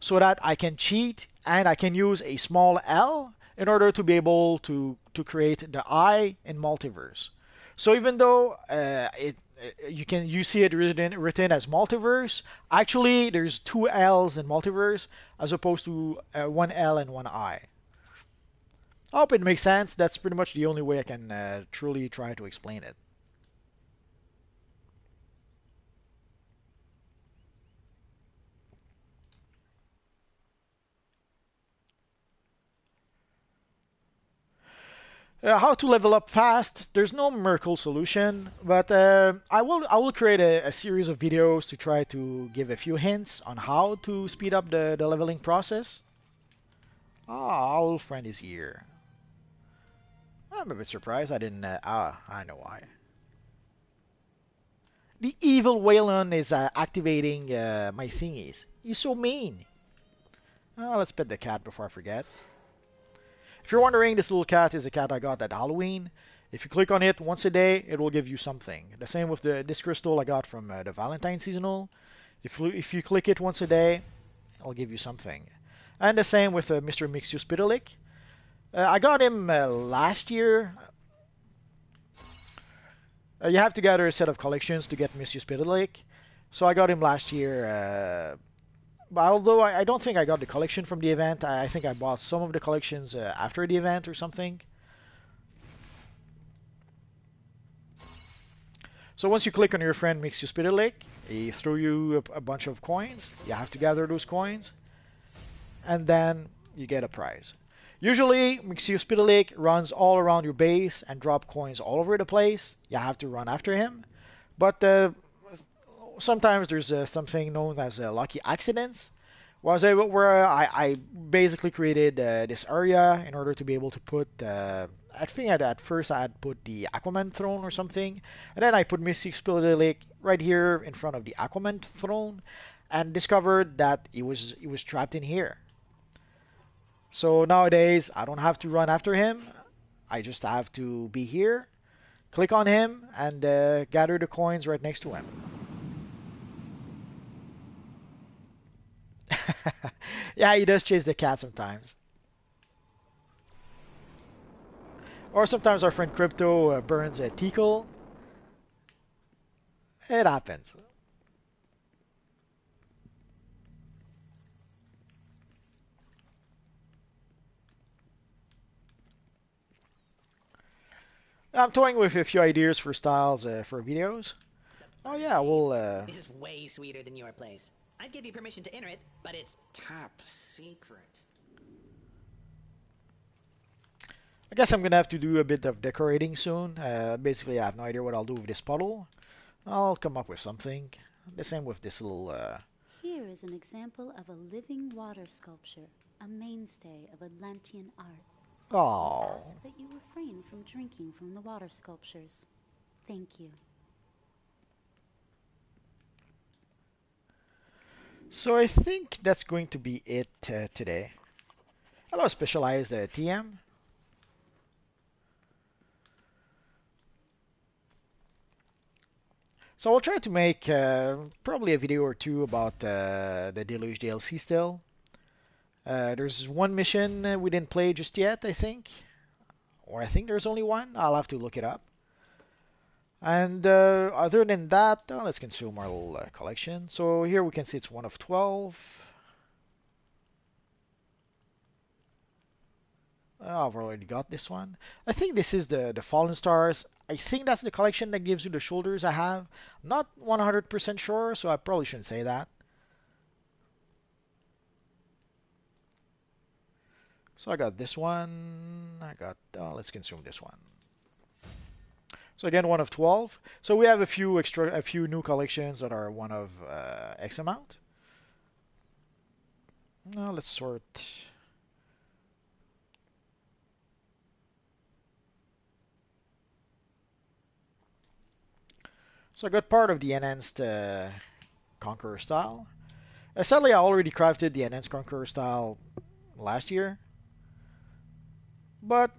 So that I can cheat and I can use a small L in order to be able to create the I in Multiverse. So even though you see it written as Multiverse, actually there's two L's in Multiverse as opposed to one L and one I. I hope it makes sense. That's pretty much the only way I can truly try to explain it. How to level up fast? There's no miracle solution, but I will create a series of videos to try to give a few hints on how to speed up the leveling process. Ah, our old friend is here. I'm a bit surprised. I didn't. I know why. The evil Waylon is activating my thingies. He's so mean. Let's pet the cat before I forget. If you're wondering, this little cat is a cat I got at Halloween. If you click on it once a day, it will give you something. The same with this crystal I got from the Valentine seasonal. If you click it once a day, it'll give you something. And the same with Mr. Mixiospitalik. I got him last year. You have to gather a set of collections to get Mixiospitalik. So I got him last year. But although I don't think I got the collection from the event, I think I bought some of the collections after the event or something. So once you click on your friend Mixiospitalik, he throw you a bunch of coins. You have to gather those coins, and then you get a prize. Usually, Mixiospitalik runs all around your base and drop coins all over the place. You have to run after him, but sometimes there's something known as lucky accidents. Where I basically created this area in order to be able to put. I think at first I had put the Aquaman throne or something, and then I put Mixiospitalik right here in front of the Aquaman throne, and discovered that it was trapped in here. So nowadays I don't have to run after him. I just have to be here, click on him, and gather the coins right next to him. Yeah, he does chase the cat sometimes. Or sometimes our friend Crypto burns a Tickle. It happens. I'm toying with a few ideas for styles for videos. Oh yeah, we'll. This is way sweeter than your place. I'd give you permission to enter it, but it's top secret. I guess I'm gonna have to do a bit of decorating soon. Basically, I have no idea what I'll do with this puddle. I'll come up with something. The same with this little. Here is an example of a living water sculpture, a mainstay of Atlantean art. Oh. We ask that you refrain from drinking from the water sculptures. Thank you. So I think that's going to be it today. Hello, Specialized TM. So I'll try to make probably a video or two about the Deluge DLC still. There's one mission we didn't play just yet, I think. Or I think there's only one. I'll have to look it up. And other than that, let's consume our little collection. So here we can see it's 1 of 12. I've already got this one. I think this is the Fallen Stars. I think that's the collection that gives you the shoulders I have. I'm not 100% sure, so I probably shouldn't say that. So I got this one. Let's consume this one. So again, 1 of 12. So we have a few new collections that are 1 of X amount. Now let's sort. So I got part of the enhanced Conqueror style. Sadly, I already crafted the enhanced Conqueror style last year, but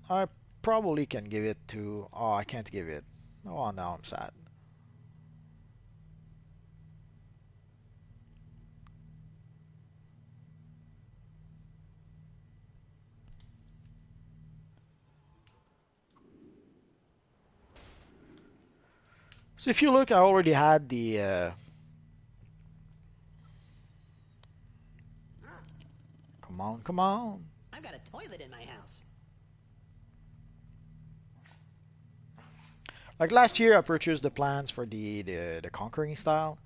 I probably can give it to. Oh, I can't give it. Oh, now I'm sad. So if you look, I already had the. Come on, come on. I've got a toilet in my house. Like last year, I purchased the plans for the conquering style.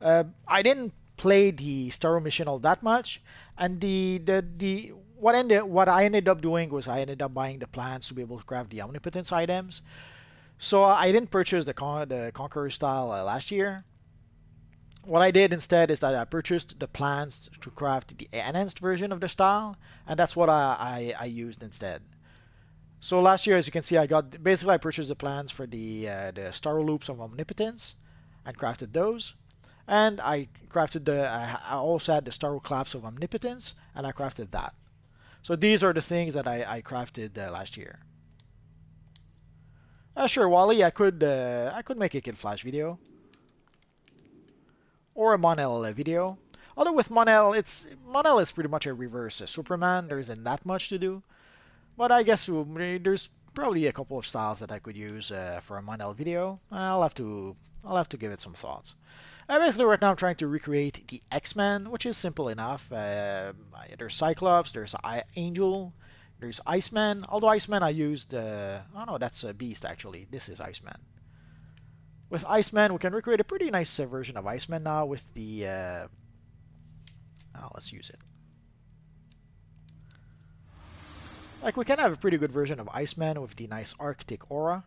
I didn't play the Starro mission all that much, and what I ended up doing was I ended up buying the plans to be able to craft the omnipotence items. So I didn't purchase the conqueror style last year. What I did instead is that I purchased the plans to craft the enhanced version of the style, and that's what I used instead. So last year, as you can see, I purchased the plans for the Starro loops of omnipotence, and crafted those. And I also had the Starro claps of omnipotence, and I crafted that. So these are the things that I crafted last year. Sure, Wally, I could make a Kid Flash video. Or a Monel video. Although with Monel is pretty much a reverse Superman. There isn't that much to do. But I guess there's probably a couple of styles that I could use for a Monel video. I'll have to give it some thoughts. Basically, right now I'm trying to recreate the X-Men, which is simple enough. There's Cyclops, there's Angel, there's Iceman. Although Iceman I used, oh no, that's Beast actually. This is Iceman. With Iceman, we can recreate a pretty nice version of Iceman now with the. Let's use it. Like we can have a pretty good version of Iceman with the nice Arctic aura,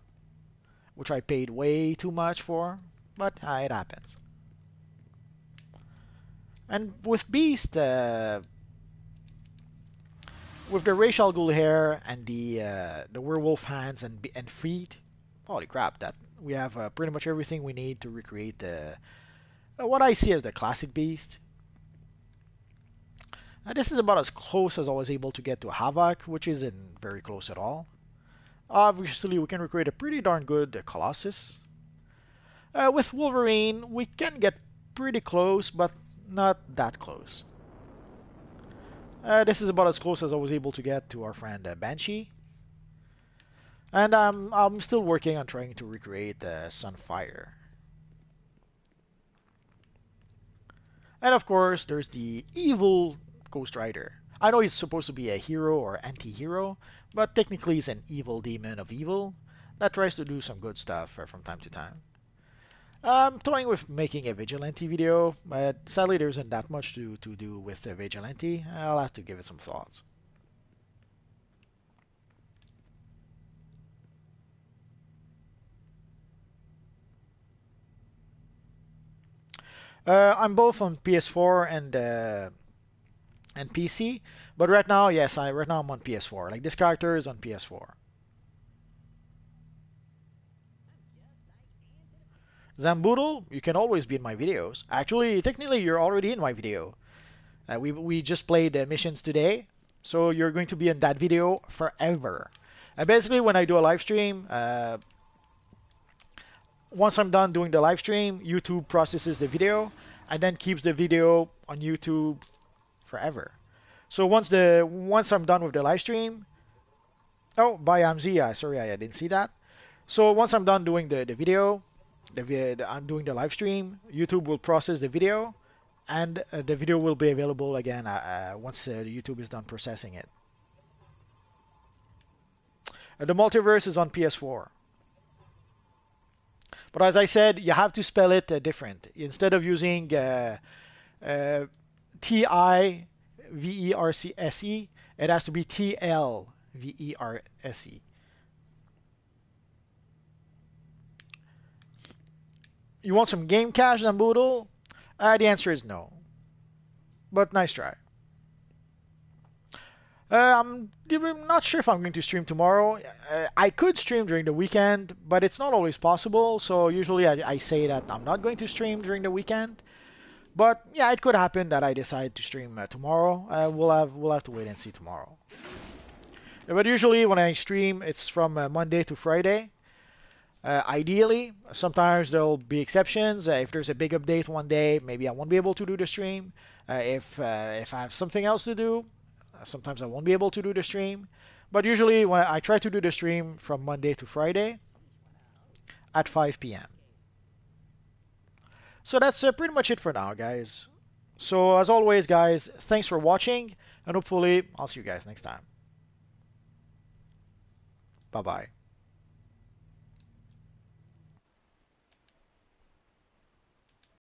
which I paid way too much for, but it happens. And with Beast, with the racial ghoul hair and the werewolf hands and feet, holy crap! That we have pretty much everything we need to recreate what I see as the classic Beast. This is about as close as I was able to get to Havoc, which isn't very close at all. Obviously, we can recreate a pretty darn good Colossus. With Wolverine, we can get pretty close, but not that close. This is about as close as I was able to get to our friend Banshee. And I'm still working on trying to recreate Sunfire. And of course, there's the evil Ghost Rider. I know he's supposed to be a hero or anti-hero, but technically he's an evil demon of evil. that tries to do some good stuff from time to time. I'm toying with making a vigilante video, but sadly there isn't that much to do with a vigilante. I'll have to give it some thoughts. I'm both on PS4 and PC, but right now, yes, right now I'm on PS4. Like this character is on PS4. Zamboodle, you can always be in my videos. Actually, technically, you're already in my video. We just played missions today, so you're going to be in that video forever. And basically, when I do a live stream, once I'm done doing the live stream, YouTube processes the video and then keeps the video on YouTube forever. So once I'm done with the live stream, oh, by Amzia, sorry, I didn't see that. So once I'm done doing the video, I'm doing the live stream, YouTube will process the video, and the video will be available again once YouTube is done processing it. The Multiverse is on PS4. But as I said, you have to spell it different. Instead of using Tiverse, it has to be Tlverse. You want some game cash, Zamboodle? The answer is no. But nice try. I'm not sure if I'm going to stream tomorrow. I could stream during the weekend, but it's not always possible. So usually I say that I'm not going to stream during the weekend. But yeah, it could happen that I decide to stream tomorrow. We'll have to wait and see tomorrow. But usually when I stream, it's from Monday to Friday. Ideally, sometimes there'll be exceptions. If there's a big update one day, maybe I won't be able to do the stream. If I have something else to do, sometimes I won't be able to do the stream. But usually when I try to do the stream from Monday to Friday at 5 p.m. So that's pretty much it for now, guys. So as always, guys, thanks for watching, and hopefully I'll see you guys next time. Bye-bye.